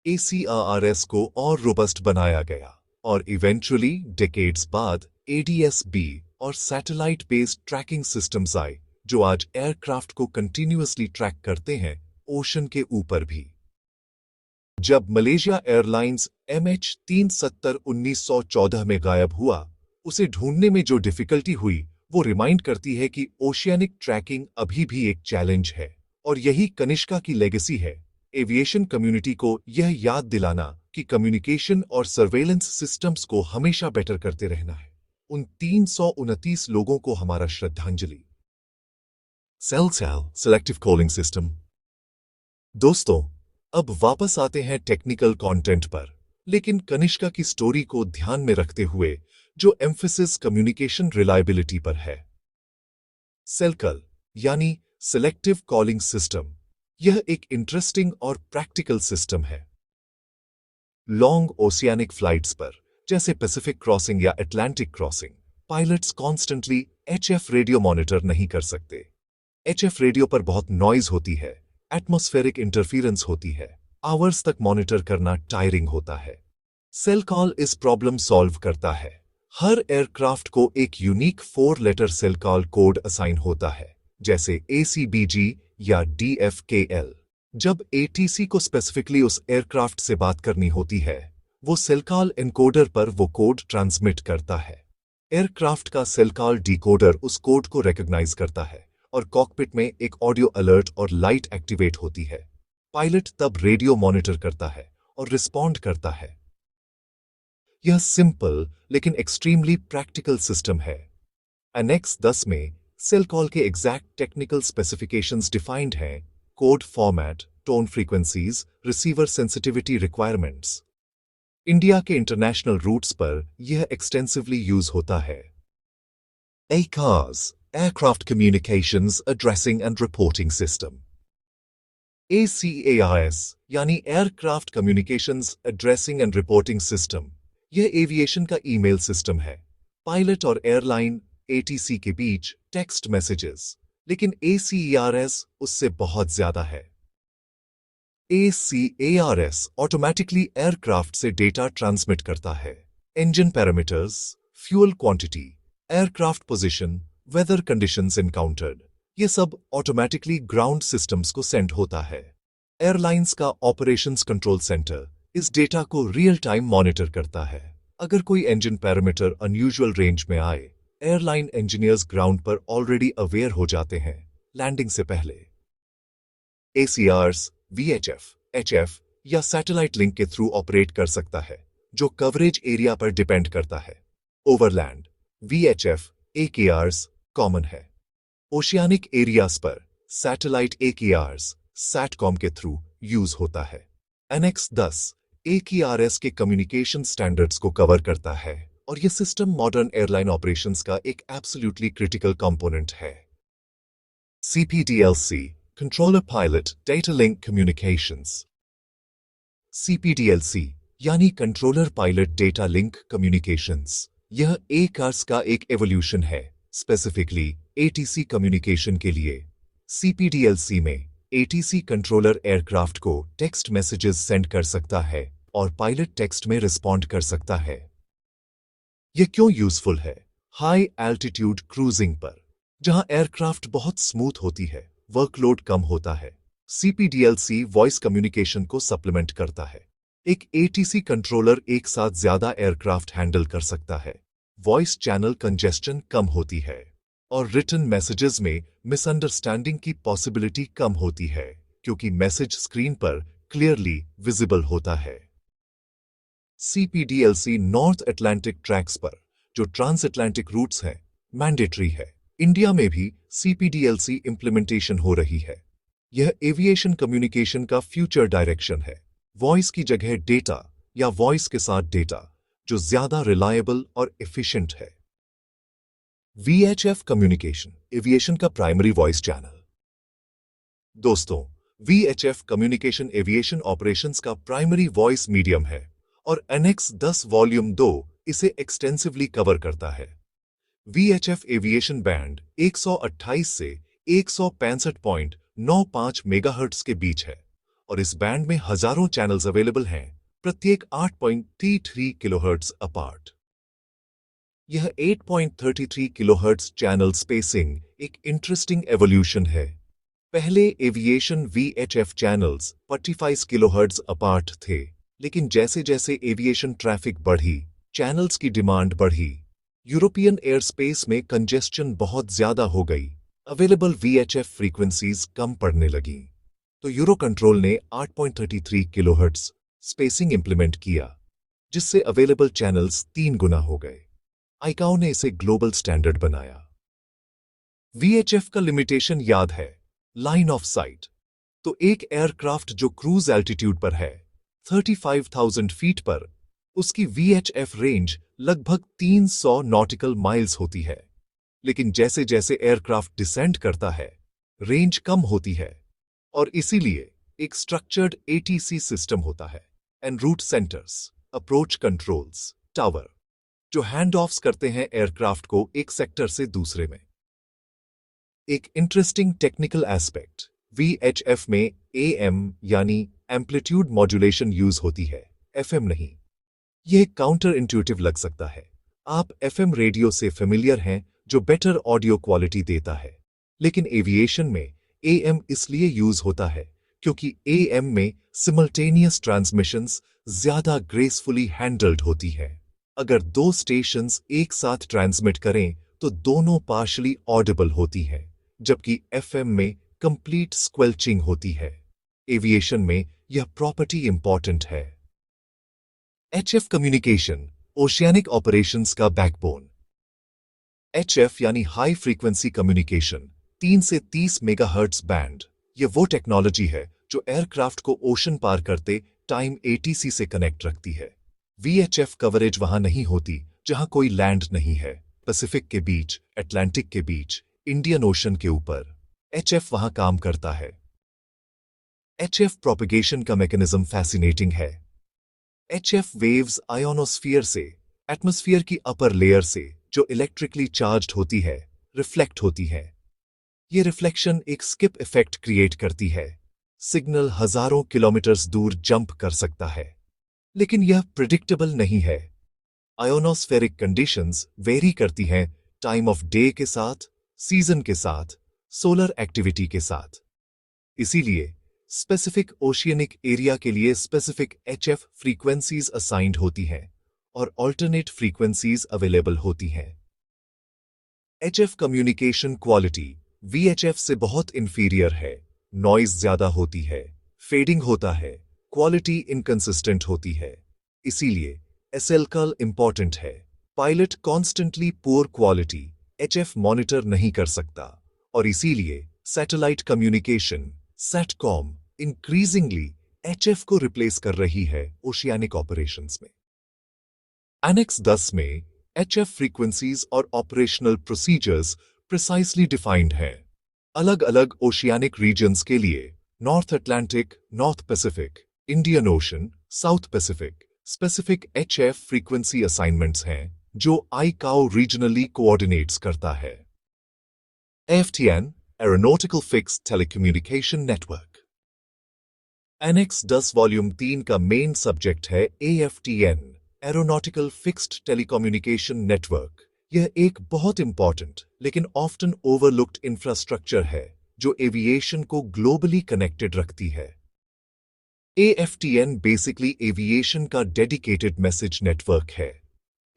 ACRS को और रोबस्ट बनाया गया और इवेंचुअली डेकेड्स बाद ADS-B और सैटेलाइट बेस्ड ट्रैकिंग सिस्टम्स आए जो आज एयरक्राफ्ट को कंटिन्यूअसली ट्रैक करते हैं, ओशन के ऊपर भी। जब मलेशिया एयरलाइंस MH370 1914 में गायब हुआ, उसे ढूंढने में जो डिफिकल्टी हुई वो रिमाइंड करती है कि ओशियानिक ट्रैकिंग अभी भी एक चैलेंज है और यही कनिष्का की लेगेसी है। एविएशन कम्युनिटी को यह याद दिलाना कि कम्युनिकेशन और सर्वेलेंस सिस्टम्स को हमेशा बेटर करते रहना है। उन 329 लोगों को हमारा श्रद्धांजलि। Sel selective calling system. दोस्तों, अब वापस आते हैं टेक्निकल कंटेंट पर, लेकिन कनिष्का की स्टोरी को ध्यान में रखते हुए जो एम्फेसिस कम्युनिकेशन रिलायबिलिटी पर है। सेलकल यानी सेलेक्टिव कॉलिंग सिस्टम, यह एक इंटरेस्टिंग और प्रैक्टिकल सिस्टम है। लॉन्ग ओशियानिक फ्लाइट्स पर, जैसे पैसिफिक क्रॉसिंग या Atlantic crossing, pilots constantly HF radio monitor नहीं कर सकते। HF रेडियो पर बहुत नॉइज होती है, एटमॉस्फेरिक इंटरफेरेंस होती है, आवर्स तक मॉनिटर करना टायरिंग होता है। सेल कॉल इस प्रॉब्लम सॉल्व करता है। हर एयरक्राफ्ट को एक unique 4 letter SELCAL code assign होता है, जैसे ACBG या DFKL। जब ATC को स्पेसिफिकली उस एयरक्राफ्ट से बात करनी होती है, वो सेल कॉल एनकोडर पर वो कोड ट्रांसमिट करता है। एयरक्राफ्ट का सेल कॉल डिकोडर उस कोड को रिकॉग्नाइज करता है और कॉकपिट में एक ऑडियो अलर्ट और लाइट एक्टिवेट होती है। पायलट तब रेडियो मॉनिटर करता है और रिस्पॉन्ड करता है। यह सिंपल लेकिन एक्सट्रीमली प्रैक्टिकल सिस्टम है। एनेक्स 10 में सेल कॉल के एग्जैक्ट टेक्निकल स्पेसिफिकेशंस डिफाइंड हैं, code format, tone frequencies, receiver sensitivity requirements. India के इंटरनेशनल रूट्स पर यह एक्सटेंसिवली यूज होता है। ACARS, Aircraft Communications Addressing and Reporting System। ACARS यानी aircraft communications addressing and reporting system, यह एविएशन का ईमेल सिस्टम है। पायलट और एयरलाइन ATC के बीच टेक्स्ट मैसेजेस, लेकिन ACARS उससे बहुत ज्यादा है। ACARS ऑटोमेटिकली एयरक्राफ्ट से डेटा ट्रांसमिट करता है। Engine parameters, fuel quantity, aircraft position, weather conditions encountered, ये सब ऑटोमेटिकली ग्राउंड सिस्टम्स को सेंड होता है। एयरलाइंस का ऑपरेशंस कंट्रोल सेंटर इस डेटा को रियल टाइम मॉनिटर करता है। अगर कोई इंजन पैरामीटर अनयूजुअल रेंज में आए, एयरलाइन इंजीनियर्स ग्राउंड पर ऑलरेडी अवेयर हो जाते हैं लैंडिंग से पहले। ACRS VHF, HF या सैटेलाइट लिंक के थ्रू ऑपरेट कर सकता है, जो कवरेज एरिया पर डिपेंड करता है। ओवरलैंड, VHF, ACRS कॉमन है। ओशियानिक एरियाज पर सैटेलाइट ACRS, सैटकॉम के थ्रू यूज होता है। एनेक्स 10 ACRS के कम्युनिकेशन स्टैंडर्ड्स को कवर करता है और यह सिस्टम मॉडर्न एयरलाइन ऑपरेशंस का एक एब्सोल्युटली क्रिटिकल कंपोनेंट है। CPDLC, controller pilot data link communications. CPDLC यानी controller pilot data link communications, यह ACARS का एक एवोल्यूशन है, स्पेसिफिकली ATC कम्युनिकेशन के लिए। CPDLC में ATC कंट्रोलर एयरक्राफ्ट को टेक्स्ट मैसेजेस सेंड कर सकता है और पायलट टेक्स्ट में रिस्पॉन्ड कर सकता है। यह क्यों यूजफुल है? हाई एल्टीट्यूड क्रूजिंग पर, जहां एयरक्राफ्ट बहुत स्मूथ होती है वर्कलोड कम होता है। CPDLC वॉइस कम्युनिकेशन को सप्लीमेंट करता है। एक ATC कंट्रोलर एक साथ ज्यादा एयरक्राफ्ट हैंडल कर सकता है। वॉइस चैनल कंजेस्शन कम होती है और रिटन मैसेजेस में मिसअंडरस्टैंडिंग की पॉसिबिलिटी कम होती है क्योंकि मैसेज स्क्रीन पर क्लियरली विजिबल होता है। CPDLC नॉर्थ अटलांटिक ट्रैक्स पर जो ट्रांस अटलांटिक रूट्स हैं मैंडेटरी है। इंडिया में भी CPDLC इंप्लीमेंटेशन हो रही है। यह एविएशन कम्युनिकेशन का फ्यूचर डायरेक्शन है। वॉइस की जगह डेटा या वॉइस के साथ डेटा जो ज्यादा रिलायबल और एफिशिएंट है। VHF कम्युनिकेशन एविएशन का प्राइमरी वॉइस चैनल। दोस्तों, VHF कम्युनिकेशन एविएशन ऑपरेशंस का प्राइमरी वॉइस मीडियम है और एनेक्स 10 वॉल्यूम 2 इसे एक्सटेंसिवली कवर करता है। VHF एविएशन बैंड 128 से 165.95 मेगाहर्ट्ज के बीच है और इस बैंड में हजारों चैनल्स अवेलेबल हैं, प्रत्येक 8.33 किलोहर्ट्ज अपार्ट। यह 8.33 किलोहर्ट्ज चैनल स्पेसिंग एक इंटरेस्टिंग एवोल्यूशन है। पहले aviation VHF channels 45 kilohertz apart थे, लेकिन जैसे जैसे एविएशन ट्रैफिक बढ़ी, चैनल्स की डिमांड बढ़ी। यूरोपियन एयर स्पेस में कंजेस्शन बहुत ज्यादा हो गई, अवेलेबल VHF फ्रीक्वेंसीज कम पड़ने लगी, तो यूरो कंट्रोल ने 8.33 किलोहर्ट्ज स्पेसिंग इंप्लीमेंट किया, जिससे अवेलेबल चैनल्स 3 गुना हो गए। आईकाओ ने इसे ग्लोबल स्टैंडर्ड बनाया। VHF का लिमिटेशन याद है, लाइन ऑफ साइट। तो एक एयरक्राफ्ट जो क्रूज एल्टीट्यूड पर है 35,000 फीट पर, उसकी VHF रेंज लगभग 300 नॉटिकल माइल्स होती है। लेकिन जैसे जैसे एयरक्राफ्ट डिसेंड करता है, रेंज कम होती है और इसीलिए एक स्ट्रक्चर्ड ATC सिस्टम होता है, en route centres, approach controls tower, जो हैंड ऑफ्स करते हैं एयरक्राफ्ट को एक सेक्टर से दूसरे में। एक इंटरेस्टिंग टेक्निकल एस्पेक्ट, VHF में AM यानी एम्पलीट्यूड मॉड्यूलेशन यूज होती है, FM नहीं। यह काउंटर इंट्यूटिव लग सकता है। आप FM रेडियो से फेमिलियर हैं जो बेटर ऑडियो क्वालिटी देता है, लेकिन एविएशन में AM इसलिए यूज होता है क्योंकि AM में सिमल्टेनियस ट्रांसमिशंस ज्यादा ग्रेसफुली हैंडल्ड होती है। अगर दो स्टेशंस एक साथ ट्रांसमिट करें तो दोनों पार्शली ऑडिबल होती हैं, जबकि FM में कंप्लीट स्क्वेल्चिंग होती है। एविएशन में यह प्रॉपर्टी इंपॉर्टेंट है। HF कम्युनिकेशन ओशियानिक ऑपरेशंस का बैकबोन। HF यानी हाई फ्रीक्वेंसी कम्युनिकेशन 3 से 30 मेगाहर्ट्ज बैंड, यह वो टेक्नोलॉजी है जो एयरक्राफ्ट को ओशन पार करते टाइम ATC से कनेक्ट रखती है। VHF कवरेज वहां नहीं होती जहां कोई लैंड नहीं है, पैसिफिक के बीच, अटलांटिक के बीच, इंडियन ओशन के ऊपर। HF वहां काम करता है। HF प्रोपेगेशन का मैकेनिज्म फैसिनेटिंग है। HF वेव्स आयोनोस्फीयर से, एटमॉस्फेयर की अपर लेयर से जो इलेक्ट्रिकली चार्ज्ड होती है, रिफ्लेक्ट होती है। ये रिफ्लेक्शन एक स्किप इफेक्ट क्रिएट करती है। सिग्नल हजारों किलोमीटर्स दूर जंप कर सकता है, लेकिन यह प्रिडिक्टेबल नहीं है। आयोनोस्फेरिक कंडीशंस वेरी करती हैं टाइम ऑफ डे के साथ, सीजन के साथ, सोलर एक्टिविटी के साथ। इसीलिए स्पेसिफिक ओशियनिक एरिया के लिए स्पेसिफिक HF फ्रीक्वेंसीज असाइंड होती हैं और ऑल्टरनेट फ्रीक्वेंसीज अवेलेबल होती हैं। HF कम्युनिकेशन क्वालिटी VHF से बहुत इंफीरियर है। नॉइज ज्यादा होती है, फेडिंग होता है, क्वालिटी इनकंसिस्टेंट होती है। इसीलिए SLCAL इंपॉर्टेंट है। Pilot constantly poor quality HF monitor नहीं कर सकता और इसीलिए satellite communication SATCOM increasingly HF को रिप्लेस कर रही है ओशियानिक ऑपरेशंस में। एनेक्स 10 में HF फ्रीक्वेंसीज और ऑपरेशनल प्रोसीजर्स प्रिसाइसली डिफाइंड हैं। अलग अलग ओशियानिक रीजन्स के लिए north Atlantic, north Pacific, Indian ocean, south Pacific specific HF frequency assignments हैं जो आईकाओ रीजनली कोऑर्डिनेट्स करता है। AFTN aeronautical fixed telecommunication network. Annex 10 volume 3 का मेन सब्जेक्ट है AFTN aeronautical fixed telecommunication network. यह एक बहुत इंपॉर्टेंट लेकिन ऑफ्टन ओवरलुक्ड इंफ्रास्ट्रक्चर है जो एविएशन को ग्लोबली कनेक्टेड रखती है। AFTN बेसिकली एविएशन का डेडिकेटेड मैसेज नेटवर्क है,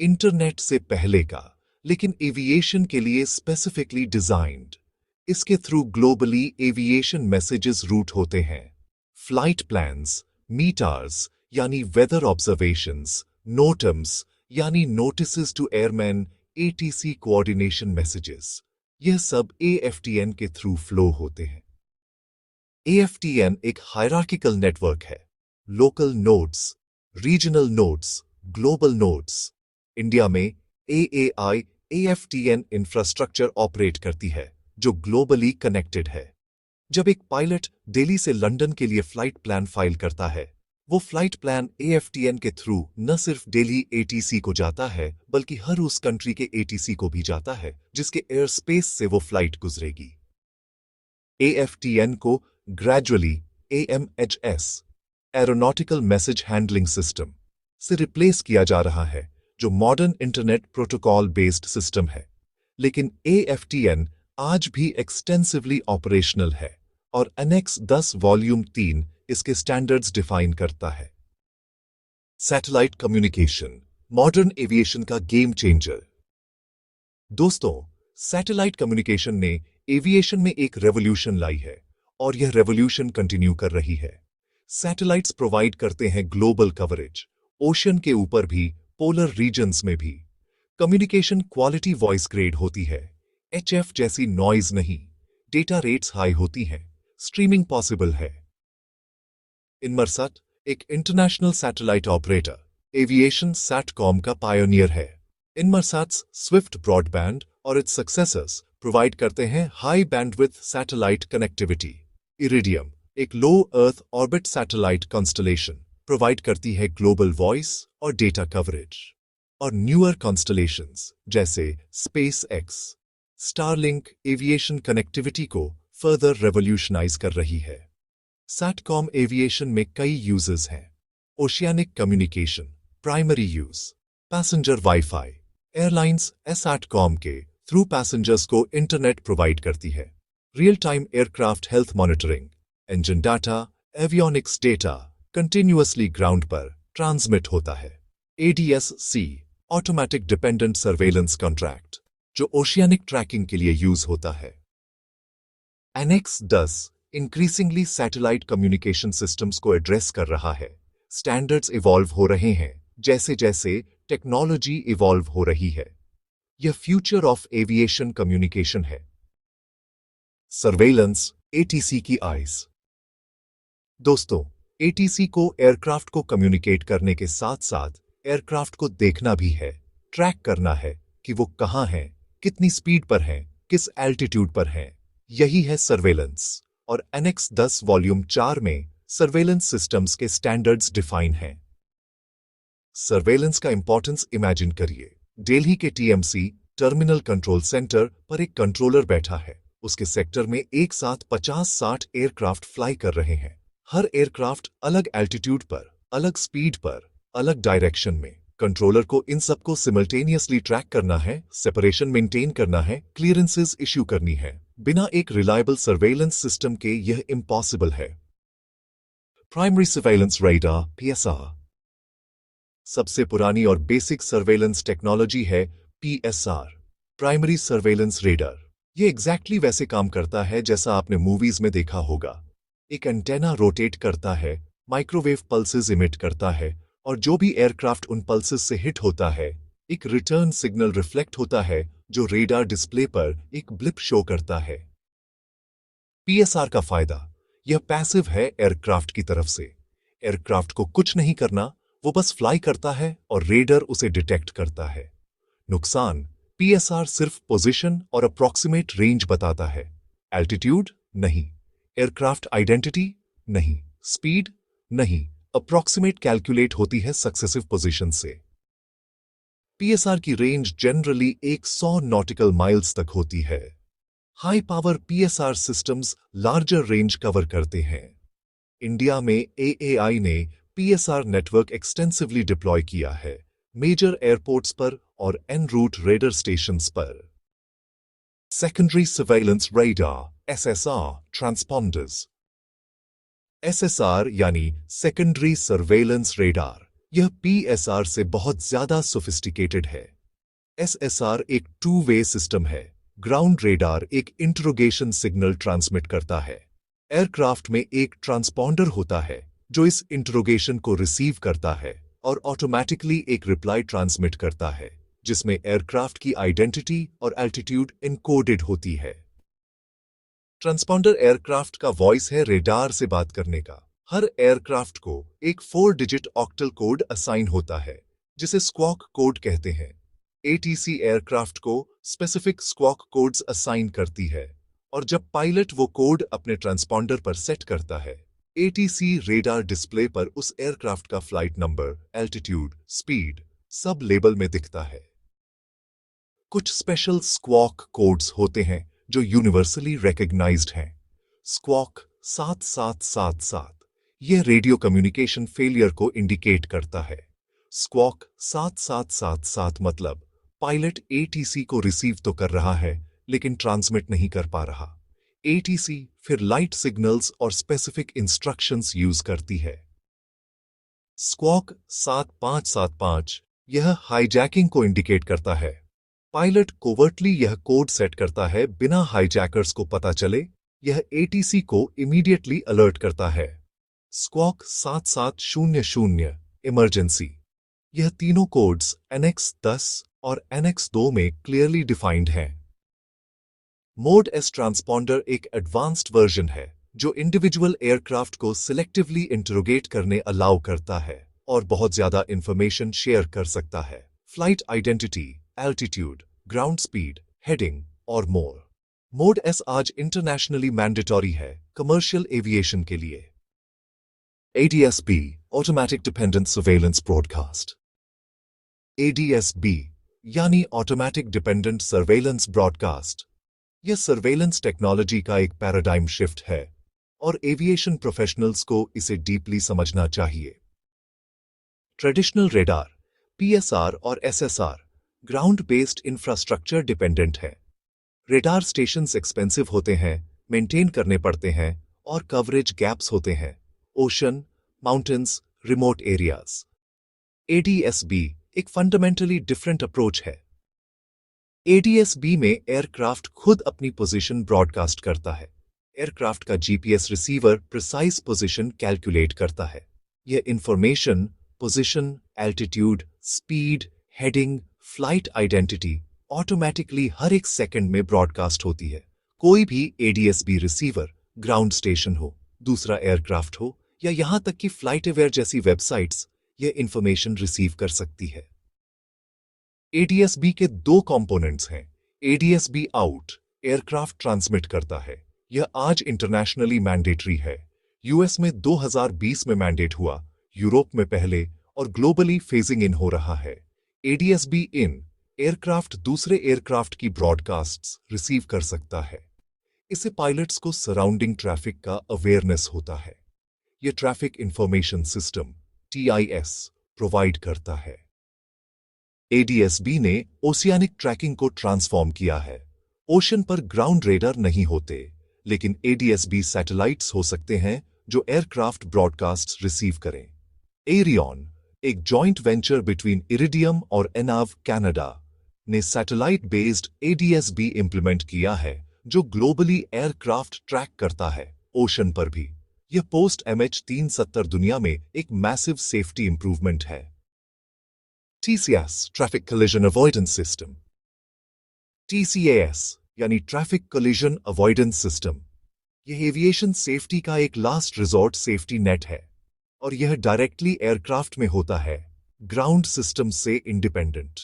इंटरनेट से पहले का, लेकिन एविएशन के लिए स्पेसिफिकली डिजाइन्ड। इसके through globally aviation messages route होते हैं। फ्लाइट प्लान्स, मीटार्स यानी वेदर ऑब्जर्वेशंस, नोटम्स यानी notices to airmen, ATC coordination messages, यह सब AFTN के थ्रू फ्लो होते हैं। AFTN एक हायरार्किकल नेटवर्क है। Local nodes, regional nodes, global nodes. India में AAI AFTN इंफ्रास्ट्रक्चर ऑपरेट करती है जो ग्लोबली कनेक्टेड है। जब एक पायलट दिल्ली से लंदन के लिए फ्लाइट प्लान फाइल करता है, वो फ्लाइट प्लान AFTN के थ्रू न सिर्फ दिल्ली ATC को जाता है बल्कि हर उस कंट्री के ATC को भी जाता है जिसके एयर स्पेस से वो फ्लाइट गुजरेगी। AFTN को gradually AMHS aeronautical message handling system से रिप्लेस किया जा रहा है, जो modern internet protocol based system है। लेकिन AFTN आज भी एक्सटेंसिवली ऑपरेशनल है और एनेक्स 10 वॉल्यूम 3 इसके स्टैंडर्ड्स डिफाइन करता है। सैटेलाइट कम्युनिकेशन मॉडर्न एविएशन का गेम चेंजर। दोस्तों, सैटेलाइट कम्युनिकेशन ने एविएशन में एक रेवोल्यूशन लाई है और यह रेवोल्यूशन कंटिन्यू कर रही है। सैटेलाइट्स प्रोवाइड करते हैं ग्लोबल कवरेज, ओशन के ऊपर भी, पोलर रीजन्स में भी। कम्युनिकेशन क्वालिटी वॉइस ग्रेड होती है, HF जैसी नॉइज नहीं, डेटा रेट्स हाई होती हैं, स्ट्रीमिंग पॉसिबल है। इनमरसैट एक international satellite operator, aviation satcom का पायोनियर है। इनमरसैट्स स्विफ्ट ब्रॉडबैंड और इट्स सक्सेसर्स प्रोवाइड करते हैं high bandwidth satellite connectivity. Iridium एक low earth orbit satellite constellation provide करती है ग्लोबल वॉइस और डेटा कवरेज। और न्यूअर कॉन्स्टलेशंस जैसे SpaceX, स्टारलिंक एविएशन कनेक्टिविटी को फर्दर रेवोल्यूशनाइज कर रही है। सैटकॉम एविएशन में कई यूजेस हैं। Oceanic communication, primary use, passenger wifi. Airlines satcom के थ्रू पैसेंजर्स को इंटरनेट प्रोवाइड करती है। Real time aircraft health monitoring, engine data, avionics data continuously ground पर ट्रांसमिट होता है। ADS-C automatic dependent surveillance contract जो ओशियानिक ट्रैकिंग के लिए यूज होता है। Annex 10 increasingly satellite communication systems को एड्रेस कर रहा है। स्टैंडर्ड्स इवॉल्व हो रहे हैं जैसे जैसे टेक्नोलॉजी इवॉल्व हो रही है। यह फ्यूचर ऑफ एविएशन कम्युनिकेशन है। सर्वेलेंस ATC की आइज। दोस्तों, ATC को एयरक्राफ्ट को कम्युनिकेट करने के साथ साथ एयरक्राफ्ट को देखना भी है, ट्रैक करना है कि वो कहां है, कितनी स्पीड पर है, किस एल्टीट्यूड पर है। यही है सर्वेलेंस। और एनेक्स 10 वॉल्यूम 4 में सर्वेलेंस सिस्टम्स के स्टैंडर्ड्स डिफाइन हैं। सर्वेलेंस का इंपॉर्टेंस इमेजिन करिए। दिल्ली के TMC टर्मिनल कंट्रोल सेंटर पर एक कंट्रोलर बैठा है। उसके सेक्टर में एक साथ 50-60 एयरक्राफ्ट फ्लाई कर रहे हैं। हर एयरक्राफ्ट अलग एल्टीट्यूड पर, अलग स्पीड पर, अलग डायरेक्शन में। कंट्रोलर को इन सबको सिमल्टेनियसली ट्रैक करना है, सेपरेशन मेंटेन करना है, क्लियरेंसेस इश्यू करनी है। बिना एक रिलायबल सर्वेलेंस सिस्टम के यह इम्पॉसिबल है। प्राइमरी सर्वेलेंस रेडार PSR सबसे पुरानी और बेसिक सर्वेलेंस टेक्नोलॉजी है PSR, प्राइमरी सर्वेलेंस रेडार। ये एग्जैक्टली वैसे काम करता है जैसा आपने मूवीज में देखा होगा। एक एंटेना रोटेट करता है, माइक्रोवेव पल्सेस इमिट करता है और जो भी एयरक्राफ्ट उन पल्सेस से हिट होता है, एक रिटर्न सिग्नल रिफ्लेक्ट होता है जो रेडार डिस्प्ले पर एक ब्लिप शो करता है। PSR का फायदा, यह पैसिव है एयरक्राफ्ट की तरफ से। एयरक्राफ्ट को कुछ नहीं करना, वो बस फ्लाई करता है और रेडर उसे डिटेक्ट करता है। नुकसान, PSR सिर्फ पोजीशन और अप्रॉक्सीमेट रेंज बताता है, एल्टीट्यूड नहीं, एयरक्राफ्ट आइडेंटिटी नहीं, स्पीड नहीं, अप्रॉक्सीमेट कैलकुलेट होती है सक्सेसिव पोजीशन से। PSR की रेंज जनरली 100 नॉटिकल माइल्स तक होती है। High power PSR systems larger range cover करते हैं। इंडिया में AAI ने PSR नेटवर्क एक्सटेंसिवली डिप्लॉय किया है, मेजर एयरपोर्ट्स पर और एन रूट रेडर स्टेशंस पर। Secondary Surveillance Radar (SSR) Transponders. SSR यानी Secondary Surveillance Radar, यह PSR से बहुत ज्यादा सोफिस्टिकेटेड है। SSR एक टू वे सिस्टम है। ग्राउंड रेडार एक इंटरोगेशन सिग्नल ट्रांसमिट करता है। एयरक्राफ्ट में एक ट्रांसपॉन्डर होता है जो इस इंटरोगेशन को रिसीव करता है और ऑटोमेटिकली एक रिप्लाई ट्रांसमिट करता है जिसमें एयरक्राफ्ट की आइडेंटिटी और एल्टीट्यूड इनकोडेड होती है। ट्रांसपॉन्डर एयरक्राफ्ट का वॉइस है रेडार से बात करने का। हर एयरक्राफ्ट को एक 4 डिजिट ऑक्टल कोड असाइन होता है जिसे स्क्वॉक कोड कहते हैं। ATC एयरक्राफ्ट को स्पेसिफिक स्क्वॉक कोड्स असाइन करती है और जब पायलट वो कोड अपने ट्रांसपॉन्डर पर सेट करता है, ATC रेडार डिस्प्ले पर उस एयरक्राफ्ट का फ्लाइट नंबर, एल्टीट्यूड, स्पीड सब लेबल में दिखता है। कुछ स्पेशल स्क्वॉक कोड्स होते हैं जो यूनिवर्सली रिकॉग्नाइज्ड हैं। स्क्वॉक 7777 यह रेडियो कम्युनिकेशन फेलियर को इंडिकेट करता है। स्क्वॉक 7777 मतलब पायलट ATC को रिसीव तो कर रहा है लेकिन ट्रांसमिट नहीं कर पा रहा। ATC फिर लाइट सिग्नल्स और स्पेसिफिक इंस्ट्रक्शंस यूज करती है। स्क्वॉक 7575 यह हाईजैकिंग को इंडिकेट करता है। पायलट कोवर्टली यह कोड सेट करता है बिना हाईजैकर्स को पता चले। यह ATC को इमीडिएटली अलर्ट करता है। स्क्वॉक 7700 इमरजेंसी, यह तीनों कोड्स NX 10 और NX 2 में क्लियरली डिफाइंड हैं। मोड एस ट्रांसपॉन्डर एक एडवांस्ड वर्जन है जो इंडिविजुअल एयरक्राफ्ट को सिलेक्टिवली इंटरोगेट करने अलाउ करता है और बहुत ज्यादा इंफॉर्मेशन शेयर कर सकता है। Flight identity, altitude, ground speed, heading और मोर। मोड एस आज इंटरनेशनली मैंडेटरी है कमर्शियल एविएशन के लिए। ADS-B automatic dependent surveillance broadcast. ADS-B यानी ऑटोमेटिक डिपेंडेंट सर्वेलेंस ब्रॉडकास्ट, यह सर्वेलेंस टेक्नोलॉजी का एक पैराडाइम शिफ्ट है और एविएशन प्रोफेशनल्स को इसे डीपली समझना चाहिए। ट्रेडिशनल रेडार, PSR और SSR ground based infrastructure dependent है। रेडार स्टेशंस एक्सपेंसिव होते हैं, मेंटेन करने पड़ते हैं और कवरेज गैप्स होते हैं। Ocean, mountains, remote areas. ADS-B एक फंडामेंटली डिफरेंट अप्रोच है। ADS-B में एयरक्राफ्ट खुद अपनी पोजीशन ब्रॉडकास्ट करता है। एयरक्राफ्ट का GPS receiver precise position calculate करता है। यह information position, altitude, speed, heading, flight identity automatically हर एक सेकंड में ब्रॉडकास्ट होती है। कोई भी ADS-B रिसीवर ग्राउंड स्टेशन हो, दूसरा एयरक्राफ्ट हो या यहां तक कि फ्लाइट अवेयर जैसी वेबसाइट्स यह इंफॉर्मेशन रिसीव कर सकती है। ADS-B के दो कंपोनेंट्स हैं। ADS-B आउट एयरक्राफ्ट ट्रांसमिट करता है, यह आज इंटरनेशनली मैंडेटरी है। US में 2020 में मैंडेट हुआ, यूरोप में पहले और ग्लोबली फेजिंग इन हो रहा है। ADS-B इन एयरक्राफ्ट दूसरे एयरक्राफ्ट की ब्रॉडकास्ट्स रिसीव कर सकता है। इससे पायलट्स को सराउंडिंग ट्रैफिक का अवेयरनेस होता है। यह traffic information system TIS provide करता है। ADS-B ने ओशियानिक ट्रैकिंग को ट्रांसफॉर्म किया है। ओशन पर ग्राउंड रेडर नहीं होते, लेकिन ADS-B सैटेलाइट्स हो सकते हैं जो एयरक्राफ्ट ब्रॉडकास्ट्स रिसीव करें। एरियन, एक जॉइंट वेंचर बिटवीन इरिडियम और एनाव कनाडा, ने सैटेलाइट बेस्ड ADS-B इंप्लीमेंट किया है जो ग्लोबली एयरक्राफ्ट ट्रैक करता है, ओशन पर भी। यह पोस्ट MH370 दुनिया में एक मैसिव सेफ्टी इंप्रूवमेंट है। TCAS traffic collision avoidance system. TCAS यानी ट्रैफिक कोलिजन अवॉइडेंस सिस्टम, यह एविएशन सेफ्टी का एक लास्ट रिजॉर्ट सेफ्टी नेट है और यह डायरेक्टली एयरक्राफ्ट में होता है, ग्राउंड सिस्टम से इंडिपेंडेंट।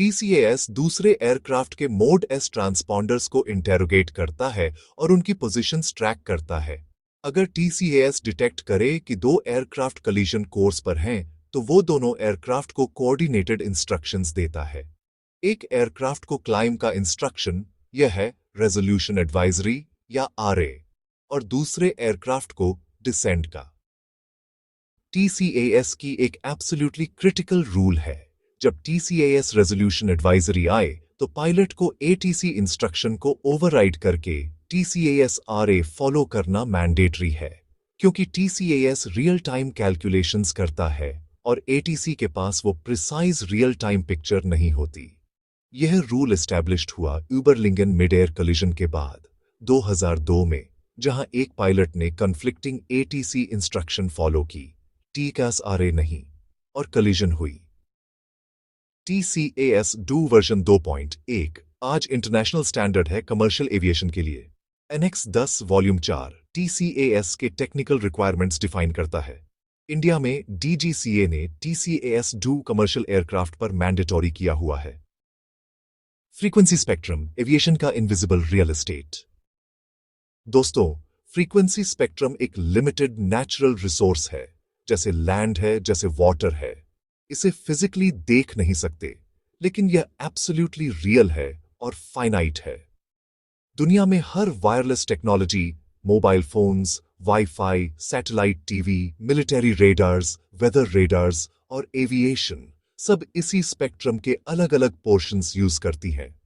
TCAS दूसरे एयरक्राफ्ट के मोड एस ट्रांसपॉन्डर्स को इंटेरोगेट करता है और उनकी पोजीशंस ट्रैक करता है। अगर TCAS डिटेक्ट करे कि दो एयरक्राफ्ट कोलिजन कोर्स पर हैं, तो वो दोनों एयरक्राफ्ट को कोऑर्डिनेटेड इंस्ट्रक्शंस देता है। एक एयरक्राफ्ट को क्लाइम का इंस्ट्रक्शन यह है रेजोल्यूशन एडवाइजरी या RA और दूसरे एयरक्राफ्ट को डिसेंट का। TCAS की एक एब्सोल्युटली क्रिटिकल रूल है, जब TCAS रेजोल्यूशन एडवाइजरी आए तो पायलट को एटीसी इंस्ट्रक्शन को ओवरराइड करके टीसीएएस आरए फॉलो करना मैंडेटरी है, क्योंकि टीसीएएस रियल टाइम कैलकुलेशंस करता है और एटीसी के पास वो प्रिसाइज रियल टाइम पिक्चर नहीं होती। यह रूल एस्टैब्लिश्ड हुआ यूबरलिंगन मिड एयर कोलिजन के बाद 2002 में, जहां एक पायलट ने कन्फ्लिक्टिंग एटीसी इंस्ट्रक्शन फॉलो की, टीकास आरए नहीं, और कोलिजन हुई। TCAS डू वर्जन 2.1 आज इंटरनेशनल स्टैंडर्ड है कमर्शियल एविएशन के लिए। एनेक्स 10 वॉल्यूम 4 TCAS के टेक्निकल रिक्वायरमेंट्स डिफाइन करता है। इंडिया में DGCA ने TCAS डू कमर्शियल एयरक्राफ्ट पर मैंडेटरी किया हुआ है। फ्रीक्वेंसी स्पेक्ट्रम एविएशन का इनविजिबल रियल एस्टेट। दोस्तों, फ्रीक्वेंसी स्पेक्ट्रम एक लिमिटेड नेचुरल रिसोर्स है, जैसे लैंड है, जैसे वाटर है। इसे फिजिकली देख नहीं सकते, लेकिन यह एब्सोल्युटली रियल है और फाइनाइट है। दुनिया में हर wireless technology, mobile phones, wifi, satellite TV, military radars, weather radars और एविएशन सब इसी स्पेक्ट्रम के अलग अलग पोर्शंस यूज करती हैं।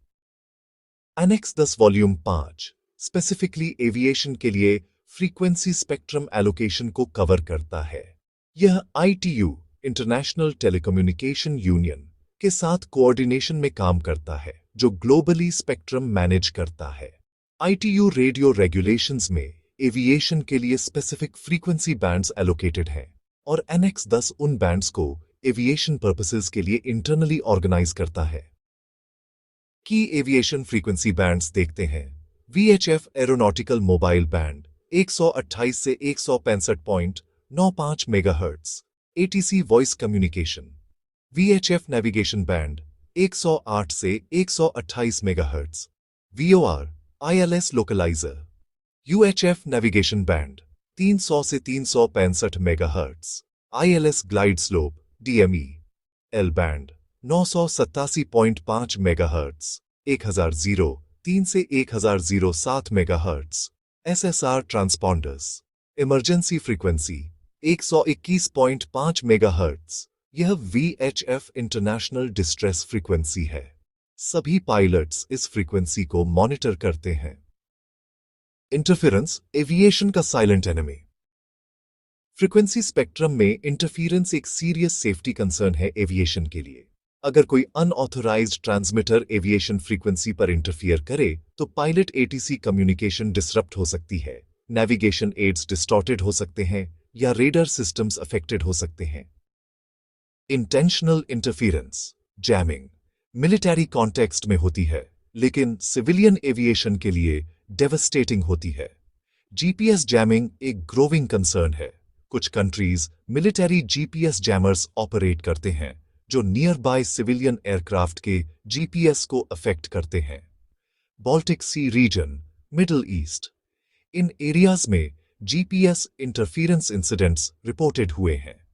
एनेक्स 10 वॉल्यूम 5 स्पेसिफिकली एविएशन के लिए फ्रीक्वेंसी स्पेक्ट्रम एलोकेशन को कवर करता है। यह ITU इंटरनेशनल टेलीकम्युनिकेशन यूनियन के साथ कोऑर्डिनेशन में काम करता है, जो ग्लोबली स्पेक्ट्रम मैनेज करता है। ITU रेडियो रेगुलेशंस में एविएशन के लिए स्पेसिफिक फ्रीक्वेंसी बैंड्स एलोकेटेड हैं और एनेक्स 10 उन बैंड्स को एविएशन पर्पसेस के लिए इंटरनली ऑर्गेनाइज करता है। की एविएशन फ्रीक्वेंसी बैंड्स देखते हैं। VHF एरोनॉटिकल मोबाइल बैंड 128 से 165.95 megahertz ATC voice communication. VHF navigation band 108 से 128 megahertz VOR ILS localiser. UHF navigation band 300 से 365 megahertz ILS glide slope DME। L band 987.5 megahertz 1003 से 1007 megahertz SSR transponders. Emergency frequency 121.5 megahertz. यह VHF इंटरनेशनल डिस्ट्रेस फ्रीक्वेंसी है। सभी पायलट्स इस फ्रीक्वेंसी को मॉनिटर करते हैं। इंटरफेरेंस एविएशन का साइलेंट एनिमी। फ्रीक्वेंसी स्पेक्ट्रम में इंटरफेरेंस एक सीरियस सेफ्टी कंसर्न है एविएशन के लिए। अगर कोई अनऑथोराइज्ड ट्रांसमीटर एविएशन फ्रीक्वेंसी पर इंटरफियर करे तो पायलट ATC कम्युनिकेशन डिसरप्ट हो सकती है, नेविगेशन एड्स डिस्टॉर्टेड हो सकते हैं या रेडर सिस्टम्स अफेक्टेड हो सकते हैं। Intentional interference jamming military context में होती है, लेकिन सिविलियन एविएशन के लिए डेवस्टेटिंग होती है। GPS जैमिंग एक ग्रोविंग कंसर्न है। कुछ countries military GPS jammers operate करते हैं जो नियर बाय सिविलियन एयरक्राफ्ट के GPS को अफेक्ट करते हैं। बाल्टिक सी रीजन, मिडिल ईस्ट, इन एरियाज में GPS इंटरफेरेंस इंसिडेंट्स रिपोर्टेड हुए हैं।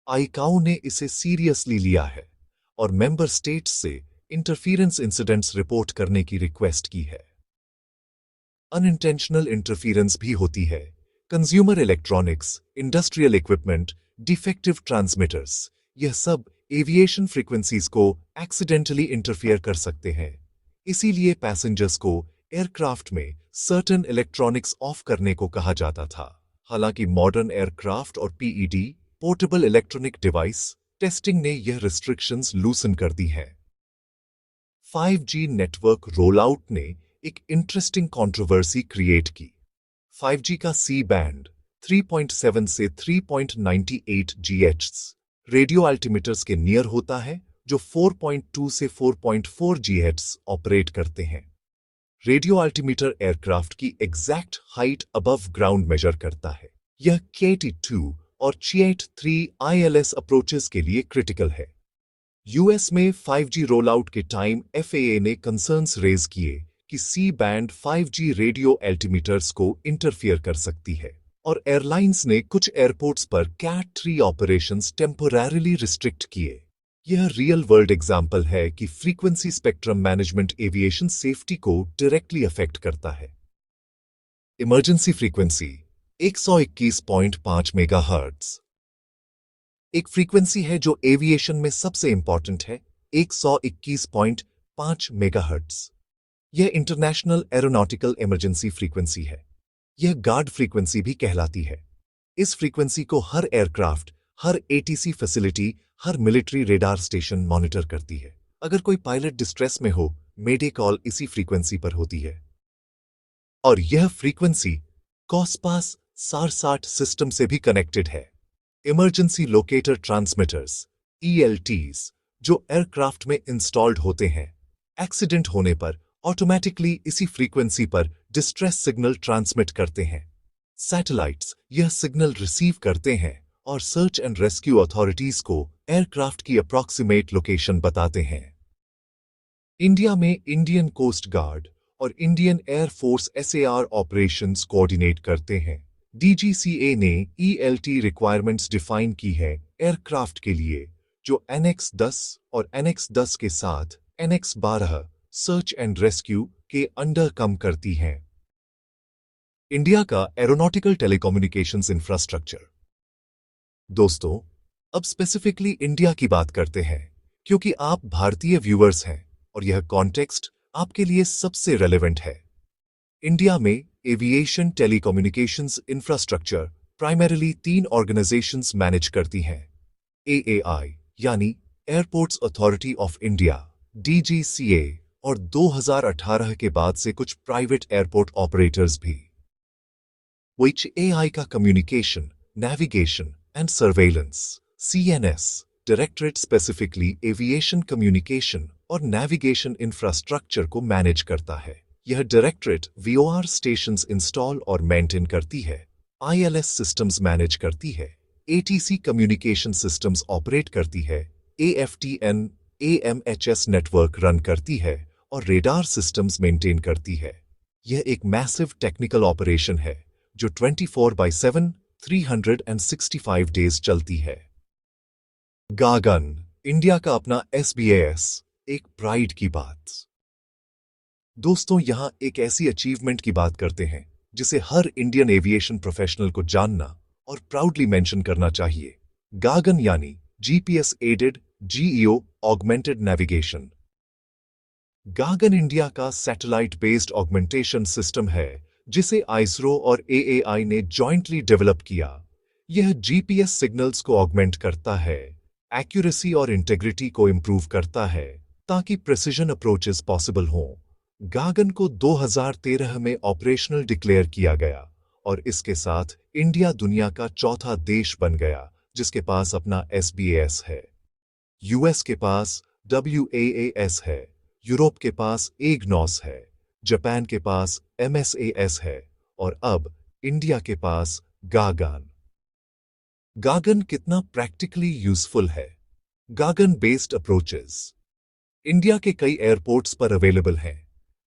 आईकाओ ने इसे सीरियसली लिया है और मेंबर स्टेट्स से इंटरफेरेंस इंसिडेंट्स रिपोर्ट करने की रिक्वेस्ट की है। अनइंटेंशनल इंटरफेरेंस भी होती है। Consumer electronics, industrial equipment, defective transmitters, यह सब एविएशन फ्रीक्वेंसीज को एक्सीडेंटली इंटरफियर कर सकते हैं। इसीलिए पैसेंजर्स को एयरक्राफ्ट में सर्टेन इलेक्ट्रॉनिक्स ऑफ करने को कहा जाता था। हालांकि मॉडर्न एयरक्राफ्ट और PED portable electronic device testing ने यह रिस्ट्रिक्शंस लूसन कर दी हैं। 5G नेटवर्क रोलआउट ने एक इंटरेस्टिंग कंट्रोवर्सी क्रिएट की। 5G का C बैंड 3.7 से 3.98 GHz रेडियो अल्टीमीटर्स के नियर होता है, जो 4.2 से 4.4 GHz ऑपरेट करते हैं। रेडियो अल्टीमीटर एयरक्राफ्ट की exact height above ground measure करता है। यह KT-2 और Chiat-3 ILS अप्रोचेस के लिए क्रिटिकल है। US में 5G रोलआउट के टाइम FAA ने कंसर्न्स रेज किए कि C बैंड 5G रेडियो अल्टीमीटर्स को इंटरफियर कर सकती है और एयरलाइंस ने कुछ एयरपोर्ट्स पर Cat-3 ऑपरेशंस टेम्पोररीली रिस्ट्रिक्ट किए। यह रियल वर्ल्ड एग्जाम्पल है कि frequency spectrum management aviation safety को डायरेक्टली अफेक्ट करता है। इमरजेंसी फ्रीक्वेंसी 121.5 मेगाहर्ट्ज एक फ्रीक्वेंसी है जो एविएशन में सबसे इंपॉर्टेंट है। 5 मेगाहर्ट्ज। यह इंटरनेशनल एरोनॉटिकल इमरजेंसी फ्रीक्वेंसी है। यह गार्ड फ्रीक्वेंसी भी कहलाती है। इस फ्रीक्वेंसी को हर एयरक्राफ्ट, हर एटीसी फैसिलिटी, हर मिलिट्री रेडार स्टेशन मॉनिटर करती है। अगर कोई पायलट डिस्ट्रेस में हो, मेडे कॉल इसी फ्रीक्वेंसी पर होती है। और यह फ्रीक्वेंसी कॉस्पास सारसाट सिस्टम से भी कनेक्टेड है। इमरजेंसी लोकेटर ट्रांसमिटर्स ELTs जो एयरक्राफ्ट में इंस्टॉल्ड होते हैं, एक्सीडेंट होने पर ऑटोमेटिकली इसी फ्रीक्वेंसी पर डिस्ट्रेस सिग्नल ट्रांसमिट करते हैं। सैटेलाइट्स यह सिग्नल रिसीव करते हैं और सर्च एंड रेस्क्यू अथॉरिटीज को एयरक्राफ्ट की अप्रॉक्सीमेट लोकेशन बताते हैं। इंडिया में इंडियन कोस्ट गार्ड और Indian air force SAR operations coordinate करते हैं। DGCA ने ELT रिक्वायरमेंट्स डिफाइन की है एयरक्राफ्ट के लिए, जो NX 10 और NX 10 के साथ NX 12 सर्च एंड रेस्क्यू के अंडर कम करती हैं। इंडिया का एरोनॉटिकल टेलीकम्युनिकेशंस इंफ्रास्ट्रक्चर। दोस्तों, अब स्पेसिफिकली इंडिया की बात करते हैं, क्योंकि आप भारतीय व्यूअर्स हैं और यह कॉन्टेक्स्ट आपके लिए सबसे रेलेवेंट है। इंडिया में aviation telecommunications infrastructure primarily 3 organisations manage करती हैं। AAI यानी airports authority of India, DGCA और 2018 के बाद से कुछ प्राइवेट एयरपोर्ट ऑपरेटर्स भी। which AI का communication, navigation and surveillance CNS directorate specifically aviation communication और नेविगेशन इंफ्रास्ट्रक्चर को मैनेज करता है। यह डायरेक्टरेट VOR स्टेशंस इंस्टॉल और मेंटेन करती है, ILS सिस्टम्स मैनेज करती है, ATC कम्युनिकेशन सिस्टम्स ऑपरेट करती है, AFTN AMHS नेटवर्क रन करती है और रेडार सिस्टम्स मेंटेन करती है। यह एक मैसिव टेक्निकल ऑपरेशन है जो 24/7 365 डेज चलती है। गागन इंडिया का अपना SBS, एक प्राइड की बात। दोस्तों, यहां एक ऐसी अचीवमेंट की बात करते हैं जिसे हर इंडियन एविएशन प्रोफेशनल को जानना और प्राउडली मेंशन करना चाहिए। गागन यानी GPS aided GEO augmented navigation. GAGAN India का सैटेलाइट बेस्ड ऑगमेंटेशन सिस्टम है जिसे ISRO और AAI ने जॉइंटली डेवलप किया। यह GPS सिग्नल्स को ऑगमेंट करता है, एक्यूरेसी और इंटेग्रिटी को इंप्रूव करता है ताकि प्रिसिजन अप्रोचेस पॉसिबल हों। गागन को 2013 में ऑपरेशनल डिक्लेयर किया गया और इसके साथ इंडिया दुनिया का चौथा देश बन गया जिसके पास अपना SBS है। US के पास WAAS है, यूरोप के पास EGNOS है, जापान के पास MSAS है और अब इंडिया के पास गागन। गागन कितना प्रैक्टिकली यूजफुल है? गागन बेस्ड अप्रोचेस इंडिया के कई एयरपोर्ट्स पर अवेलेबल हैं,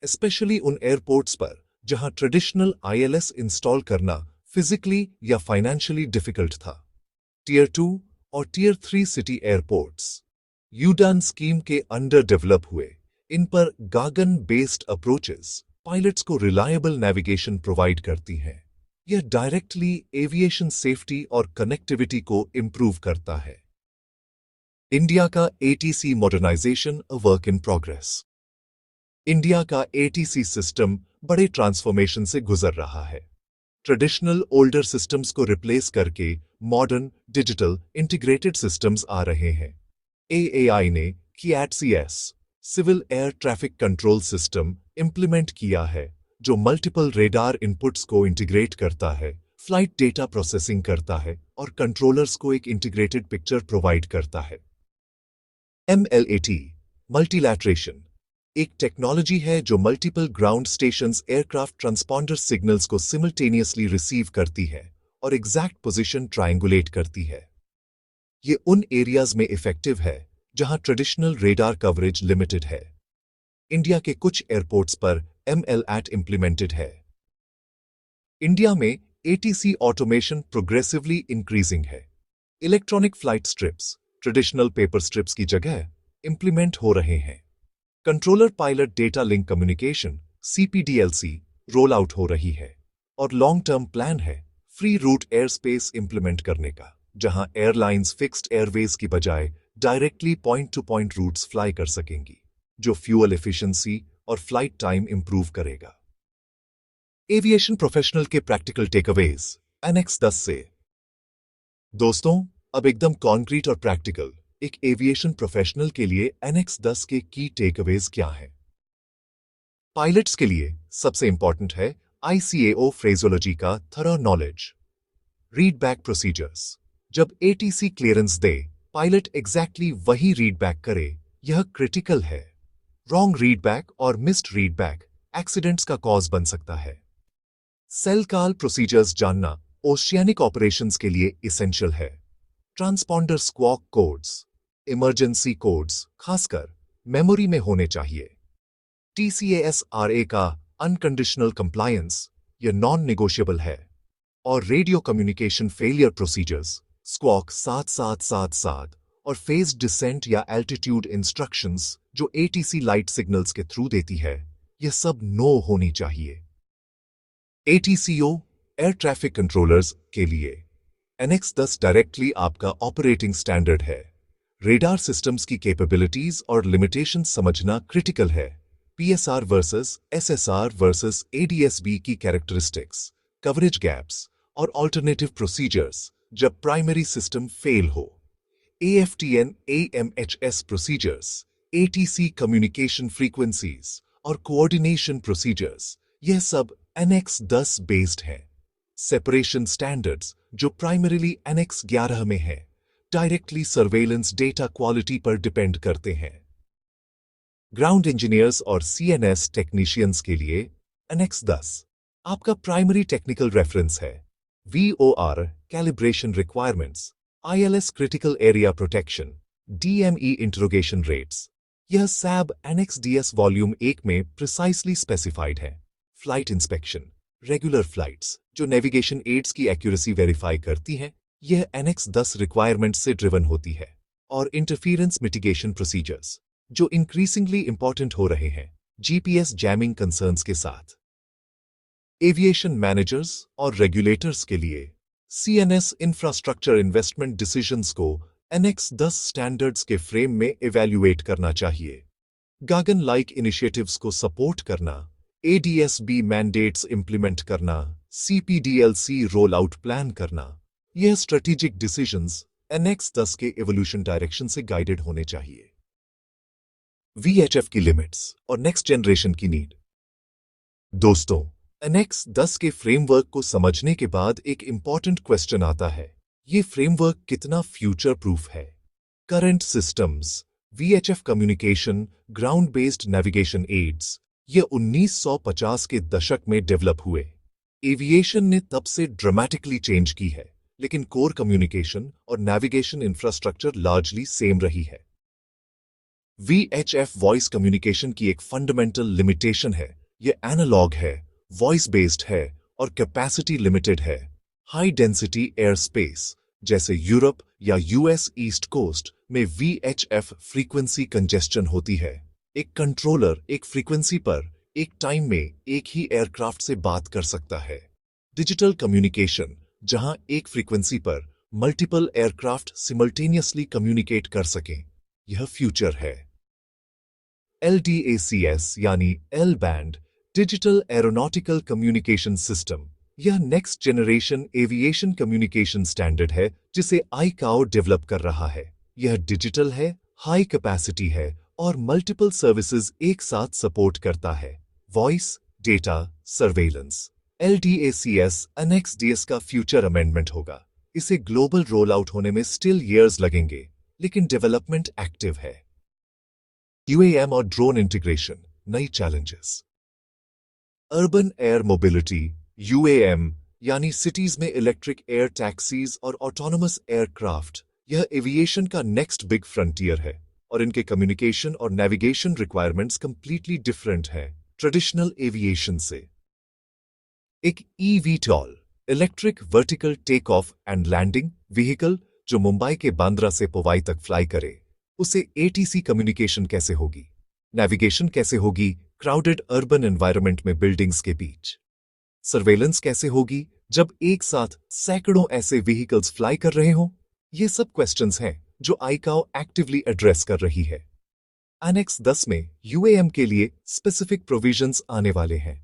स्पेशली उन एयरपोर्ट्स पर जहां ट्रेडिशनल ILS इंस्टॉल करना फिजिकली या फाइनेंशियली डिफिकल्ट था। टियर 2 और tier 3 city airports UDAN scheme के अंडर डेवलप हुए। इन पर गागन बेस्ड अप्रोचेस पायलट्स को रिलायबल नेविगेशन प्रोवाइड करती हैं। यह डायरेक्टली एविएशन सेफ्टी और कनेक्टिविटी को इंप्रूव करता है। इंडिया का ATC modernisation a work in progress. India का ATC सिस्टम बड़े ट्रांसफॉर्मेशन से गुजर रहा है। ट्रेडिशनल ओल्डर सिस्टम्स को रिप्लेस करके मॉडर्न डिजिटल इंटीग्रेटेड सिस्टम्स आ रहे हैं। AAI ने CATCS civil air traffic control system implement किया है जो मल्टीपल रेडार इनपुट्स को इंटीग्रेट करता है, फ्लाइट डेटा प्रोसेसिंग करता है और कंट्रोलर्स को एक इंटीग्रेटेड पिक्चर प्रोवाइड करता है। MLAT मल्टीलैट्रेशन एक टेक्नोलॉजी है जो multiple ground stations aircraft transponder signals को सिमल्टेनियसली रिसीव करती है और एग्जैक्ट पोजीशन ट्रायंगुलेट करती है। ये उन एरियाज में इफेक्टिव है जहां ट्रेडिशनल रेडार कवरेज लिमिटेड है। इंडिया के कुछ एयरपोर्ट्स पर MLAT इंप्लीमेंटेड है। इंडिया में ATC ऑटोमेशन प्रोग्रेसिवली इंक्रीजिंग है। Electronic flight strips traditional paper strips की जगह इंप्लीमेंट हो रहे हैं। Controller pilot data link communication CPDLC roll out हो रही है और लॉन्ग टर्म प्लान है free route air space implement करने का, जहां एयरलाइंस फिक्स्ड एयरवेज की बजाय directly point to point roots fly कर सकेंगी। जो फ्यूल एफिशिएंसी और फ्लाइट टाइम इंप्रूव करेगा। एविएशन प्रोफेशनल के प्रैक्टिकल टेकअवेज एनएक्स 10 से। दोस्तों, अब एकदम कॉन्क्रीट और प्रैक्टिकल एक एविएशन प्रोफेशनल के लिए एनएक्स 10 के की टेकअवेज क्या हैं? पायलट्स के लिए सबसे इंपॉर्टेंट है आईसीएओ फ्रेजोलॉजी का thorough knowledge. Read back procedures. जब एटीसी क्लियरेंस दे, पायलट एग्जैक्टली वही रीड बैक करे, यह क्रिटिकल है। रॉन्ग रीड बैक और मिस्ड रीड बैक एक्सीडेंट्स का कॉज बन सकता है। सेल कॉल प्रोसीजर्स जानना ओशियानिक ऑपरेशंस के लिए इसेंशियल है। Transponder squawk codes, emergency codes खासकर मेमोरी में होने चाहिए। TCAS-RA का अनकंडीशनल कंप्लायंस यह नॉन नेगोशिएबल है। और radio communication failure procedures, squawk 7777 और फेज डिसेंट या एल्टीट्यूड इंस्ट्रक्शंस जो एटीसी लाइट सिग्नल्स के थ्रू देती है, यह सब नो होनी चाहिए। ATCO एयर ट्रैफिक कंट्रोलर्स के लिए एनएक्स 10 डायरेक्टली आपका ऑपरेटिंग स्टैंडर्ड है। रेडार सिस्टम्स की कैपेबिलिटीज और लिमिटेशंस समझना क्रिटिकल है। PSR versus SSR versus ADS-B की कैरेक्टरिस्टिक्स, कवरेज गैप्स और ऑल्टरनेटिव प्रोसीजर्स जब प्राइमरी सिस्टम फेल हो। AFTN AMHS procedures, ATC communication frequencies और कोऑर्डिनेशन प्रोसीजर्स, यह सब एनएक्स 10 बेस्ड है। सेपरेशन स्टैंडर्ड्स जो प्राइमरीली एनएक्स 11 में है, डायरेक्टली सर्वेलेंस डेटा क्वालिटी पर डिपेंड करते हैं। ग्राउंड इंजीनियर्स और CNS टेक्नीशियंस के लिए एनएक्स 10 आपका प्राइमरी टेक्निकल रेफरेंस है। VOR calibration requirements, ILS critical area protection, DME interrogation rates, यह SAB एनएक्स DS वॉल्यूम 1 में प्रिसाइसली स्पेसिफाइड है। फ्लाइट इंस्पेक्शन, रेगुलर फ्लाइट्स जो नेविगेशन एड्स की एक्यूरेसी वेरीफाई करती हैं, यह एनएक्स 10 रिक्वायरमेंट्स से ड्रिवन होती है। और इंटरफेरेंस मिटिगेशन प्रोसीजर्स जो इंक्रीजिंगली इंपॉर्टेंट हो रहे हैं GPS जैमिंग कंसर्न्स के साथ। एविएशन मैनेजर्स और रेगुलेटर्स के लिए CNS इंफ्रास्ट्रक्चर इन्वेस्टमेंट डिसीजंस को एनएक्स 10 स्टैंडर्ड्स के फ्रेम में इवैल्यूएट करना चाहिए। गागन लाइक इनिशिएटिव्स को सपोर्ट करना, ADS-B मैंडेट्स इंप्लीमेंट करना, CPDLC रोल आउट प्लान करना, यह स्ट्रेटेजिक डिसीजंस एनएक्स 10 के एवोल्यूशन डायरेक्शन से गाइडेड होने चाहिए। VHF की लिमिट्स और नेक्स्ट जनरेशन की नीड। दोस्तों, एनएक्स 10 के फ्रेमवर्क को समझने के बाद एक इंपॉर्टेंट क्वेश्चन आता है, ये फ्रेमवर्क कितना फ्यूचर प्रूफ है? Current systems, VHF communication, ground based navigation aids, ये 1950 के दशक में डेवलप हुए। एविएशन ने तब से ड्रामेटिकली चेंज की है, लेकिन कोर कम्युनिकेशन और नेविगेशन इंफ्रास्ट्रक्चर लार्जली सेम रही है। VHF वॉइस कम्युनिकेशन की एक फंडामेंटल लिमिटेशन है, यह एनालॉग है, वॉइस बेस्ड है और कैपेसिटी लिमिटेड है। हाई डेंसिटी एयर स्पेस जैसे यूरोप या US ईस्ट कोस्ट में VHF फ्रीक्वेंसी कंजेस्शन होती है। एक कंट्रोलर एक फ्रीक्वेंसी पर एक टाइम में एक ही एयरक्राफ्ट से बात कर सकता है। डिजिटल कम्युनिकेशन जहां एक फ्रीक्वेंसी पर मल्टीपल एयरक्राफ्ट सिमल्टेनियसली कम्युनिकेट कर सकें, यह फ्यूचर है। LDACS यानी L band digital aeronautical communication system, यह next generation aviation communication standard है जिसे ICAO डेवलप कर रहा है। यह डिजिटल है, हाई कैपेसिटी है और मल्टीपल सर्विसेज एक साथ सपोर्ट करता है। Voice, data, surveillance. LDACS NX DS का फ्यूचर अमेंडमेंट होगा। इसे ग्लोबल रोल आउट होने में स्टिल ईयर्स लगेंगे, लेकिन डेवलपमेंट एक्टिव है। UAM और ड्रोन इंटीग्रेशन, नई challenges. Urban air mobility UAM यानी सिटीज में इलेक्ट्रिक एयर टैक्सीज और ऑटोनोमस एयरक्राफ्ट, यह एविएशन का नेक्स्ट बिग फ्रंटियर है और इनके कम्युनिकेशन और नेविगेशन रिक्वायरमेंट्स कंप्लीटली डिफरेंट हैं ट्रेडिशनल एविएशन से। एक eVTOL electric vertical take off and landing vehicle जो मुंबई के बांद्रा से पवाई तक फ्लाई करे, उसे ATC कम्युनिकेशन कैसे होगी, नेविगेशन कैसे होगी क्राउडेड अर्बन एनवायरनमेंट में बिल्डिंग्स के बीच, सर्वेलेंस कैसे होगी जब एक साथ सैकड़ों ऐसे व्हीकल्स फ्लाई कर रहे हों, ये सब क्वेश्चंस हैं जो ICAO एक्टिवली एड्रेस कर रही है। एनेक्स 10 में यूएएम के लिए स्पेसिफिक प्रोविजंस आने वाले हैं।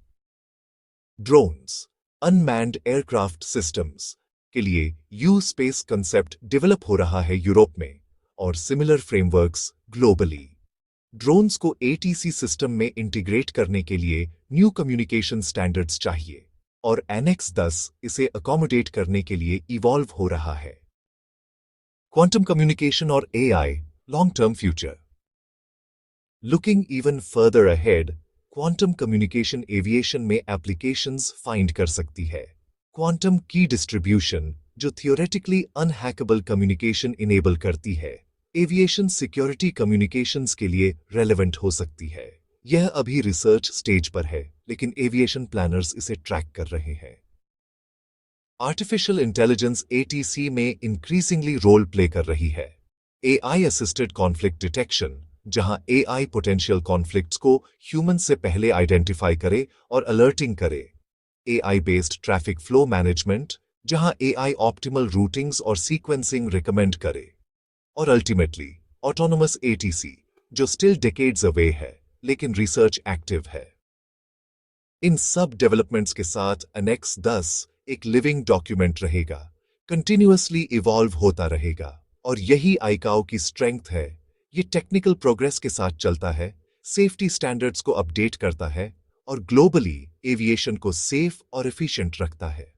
ड्रोन्स, अनमैन्ड एयरक्राफ्ट सिस्टम्स के लिए यू स्पेस कंसेप्ट डेवलप हो रहा है यूरोप में और सिमिलर फ्रेमवर्क्स ग्लोबली। ड्रोन्स को एटीसी सिस्टम में इंटीग्रेट करने के लिए न्यू कम्युनिकेशन स्टैंडर्ड्स चाहिए और एनेक्स 10 इसे अकोमोडेट करने के लिए इवॉल्व हो रहा है। क्वांटम कम्युनिकेशन और AI long term future. Looking even further ahead, quantum communication aviation में एप्लीकेशंस फाइंड कर सकती है। क्वांटम की डिस्ट्रीब्यूशन जो थियोरेटिकली अनहैकेबल कम्युनिकेशन इनेबल करती है, एविएशन सिक्योरिटी कम्युनिकेशंस के लिए रेलेवेंट हो सकती है। यह अभी रिसर्च स्टेज पर है, लेकिन एविएशन प्लानर्स इसे ट्रैक कर रहे हैं। आर्टिफिशियल इंटेलिजेंस एटीसी में इंक्रीजिंगली रोल प्ले कर रही है। एआई असिस्टेड कॉन्फ्लिक्ट डिटेक्शन, जहां एआई पोटेंशियल कॉन्फ्लिक्ट्स को ह्यूमन से पहले आइडेंटिफाई करे और अलर्टिंग करे। AI based traffic flow management, जहां एआई ऑप्टिमल रूटिंग्स और सीक्वेंसिंग रिकमेंड करे। और अल्टीमेटली ऑटोनोमस एटीसी, जो स्टिल डिकेड्स अवे है लेकिन रिसर्च एक्टिव है। इन सब डेवलपमेंट्स के साथ एनेक्स 10 एक लिविंग डॉक्यूमेंट रहेगा, कंटिन्यूअसली इवॉल्व होता रहेगा और यही आईकाओ की स्ट्रेंथ है। ये टेक्निकल प्रोग्रेस के साथ चलता है, सेफ्टी स्टैंडर्ड्स को अपडेट करता है और ग्लोबली एविएशन को सेफ और एफिशिएंट रखता है।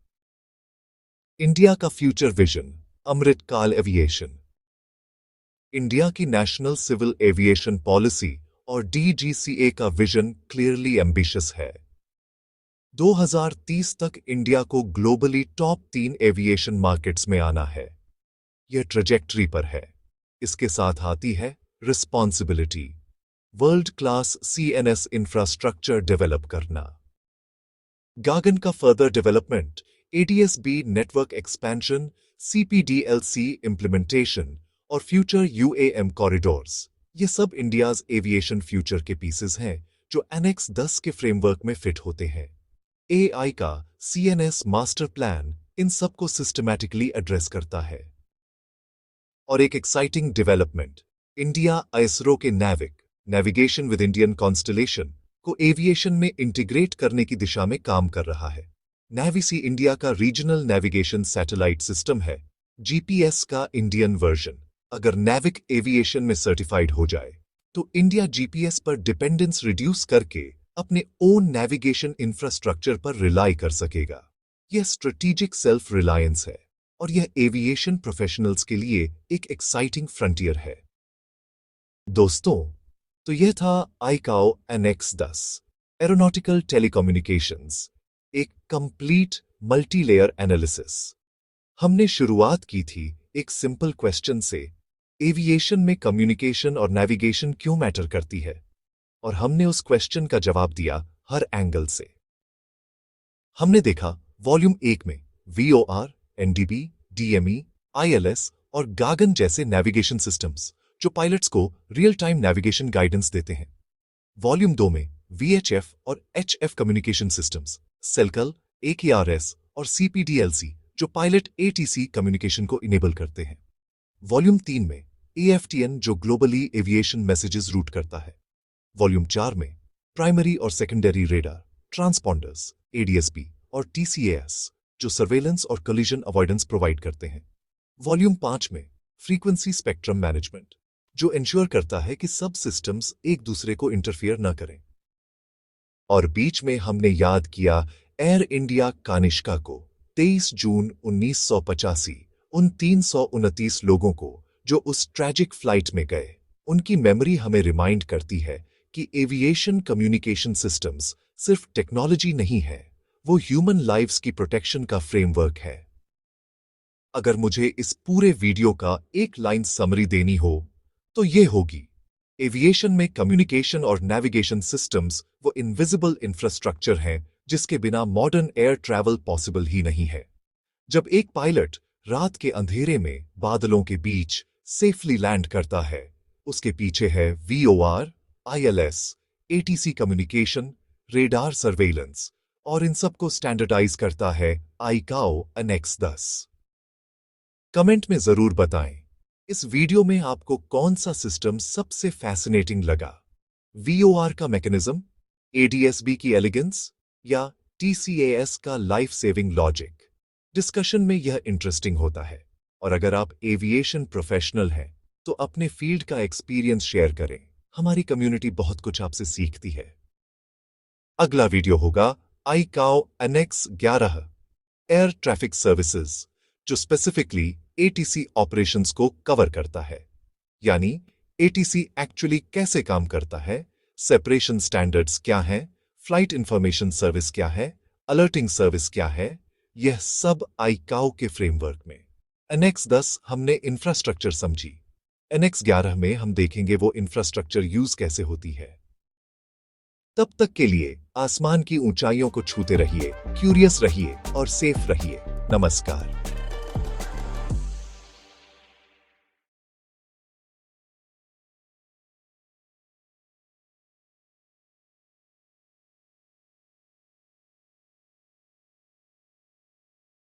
इंडिया का फ्यूचर विजन, अमृतकाल एविएशन। इंडिया की नेशनल सिविल एविएशन पॉलिसी और डीजीसीए का विजन क्लियरली एम्बिशियस है। 2030 तक इंडिया को ग्लोबली टॉप 3 एविएशन मार्केट्स में आना है। यह ट्रेजेक्टरी पर है। इसके साथ आती है responsibility, world class CNS infrastructure develop करना। गागन का further development, ADS-B network expansion, CPDLC implementation और फ्यूचर यूएएम कॉरिडोर्स, ये सब इंडियाज एविएशन फ्यूचर के पीसेस हैं जो एनेक्स 10 के फ्रेमवर्क में फिट होते हैं। एआई का सीएनएस मास्टर प्लान इन सबको सिस्टमैटिकली एड्रेस करता है। और एक एक्साइटिंग डेवलपमेंट, इंडिया आईएसआरओ के नेविगेशन विद इंडियन कॉन्स्टलेशन को एविएशन में इंटीग्रेट करने की दिशा में काम कर रहा है। नेविसी इंडिया का रीजनल नेविगेशन सैटेलाइट सिस्टम है, जीपीएस का इंडियन वर्जन। अगर नेविक एविएशन में सर्टिफाइड हो जाए तो इंडिया जीपीएस पर डिपेंडेंस रिड्यूस करके अपने ओन नेविगेशन इंफ्रास्ट्रक्चर पर रिलाई कर सकेगा। यह स्ट्रेटेजिक सेल्फ रिलायंस है और यह एविएशन प्रोफेशनल्स के लिए एक एक्साइटिंग फ्रंटियर है। दोस्तों, तो यह था आईकाओ एनेक्स 10 एरोनॉटिकल टेलीकम्युनिकेशंस, एक कंप्लीट मल्टी लेयर एनालिसिस। हमने शुरुआत की थी एक सिंपल क्वेश्चन से, एविएशन में कम्युनिकेशन और नेविगेशन क्यों मैटर करती है, और हमने उस क्वेश्चन का जवाब दिया हर एंगल से। हमने देखा वॉल्यूम 1 में वीओआर, एनडीबी, डीएमई, आईएलएस और गागन जैसे नेविगेशन सिस्टम्स जो पायलट्स को रियल टाइम नेविगेशन गाइडेंस देते हैं। वॉल्यूम 2 में वीएचएफ और एचएफ कम्युनिकेशन सिस्टम्स, सेलकल, एकेआरएस और सीपीडीएलसी जो पायलट एटीसी कम्युनिकेशन को इनेबल करते हैं। वॉल्यूम 3 में एएफटीएन जो ग्लोबली एविएशन मैसेजेस रूट करता है। वॉल्यूम 4 में प्राइमरी और सेकेंडरी रेडार, ट्रांसपॉन्डर्स, एडीएसपी और टीसीएएस जो सर्वेलेंस और कोलिजन अवॉइडेंस प्रोवाइड करते हैं। वॉल्यूम 5 में फ्रीक्वेंसी स्पेक्ट्रम मैनेजमेंट जो इंश्योर करता है कि सब सिस्टम्स एक दूसरे को इंटरफियर न करें। और बीच में हमने याद किया एयर इंडिया कानिष्का को 23 जून 1985 उन 329 लोगों को जो उस ट्रैजिक फ्लाइट में गए, उनकी मेमोरी हमें रिमाइंड करती है कि एविएशन कम्युनिकेशन सिस्टम्स सिर्फ टेक्नोलॉजी नहीं है, वो ह्यूमन लाइव्स की प्रोटेक्शन का फ्रेमवर्क है। अगर मुझे इस पूरे वीडियो का एक लाइन समरी देनी हो तो ये होगी, एविएशन में कम्युनिकेशन और नेविगेशन सिस्टम्स वो इनविजिबल इंफ्रास्ट्रक्चर हैं जिसके बिना मॉडर्न एयर ट्रैवल पॉसिबल ही नहीं है। जब एक पायलट रात के अंधेरे में बादलों के बीच सेफली लैंड करता है, उसके पीछे है VOR, ILS, ATC communication, radar surveillance और इन सबको स्टैंडर्डाइज करता है आईकाओ एनेक्स 10। कमेंट में जरूर बताएं इस वीडियो में आपको कौन सा सिस्टम सबसे फैसिनेटिंग लगा? वीओआर का मैकेनिज्म, एडीएसबी की एलिगेंस या टीसीएएस का लाइफ सेविंग लॉजिक? डिस्कशन में यह इंटरेस्टिंग होता है। और अगर आप एविएशन प्रोफेशनल हैं तो अपने फील्ड का एक्सपीरियंस शेयर करें। हमारी कम्युनिटी बहुत कुछ आपसे सीखती है। अगला वीडियो होगा ICAO NX 11 air traffic services, जो स्पेसिफिकली एटीसी ऑपरेशंस को कवर करता है। यानी एटीसी एक्चुअली कैसे काम करता है, सेपरेशन स्टैंडर्ड्स क्या हैं, फ्लाइट इंफॉर्मेशन सर्विस क्या है, अलर्टिंग सर्विस क्या है, यह सब आईकाओ के फ्रेमवर्क में। एनएक्स 10 हमने इंफ्रास्ट्रक्चर समझी। एनएक्स 11 में हम देखेंगे वो इंफ्रास्ट्रक्चर यूज कैसे होती है। तब तक के लिए आसमान की ऊंचाइयों को छूते रहिए, क्यूरियस रहिए और सेफ रहिए। नमस्कार।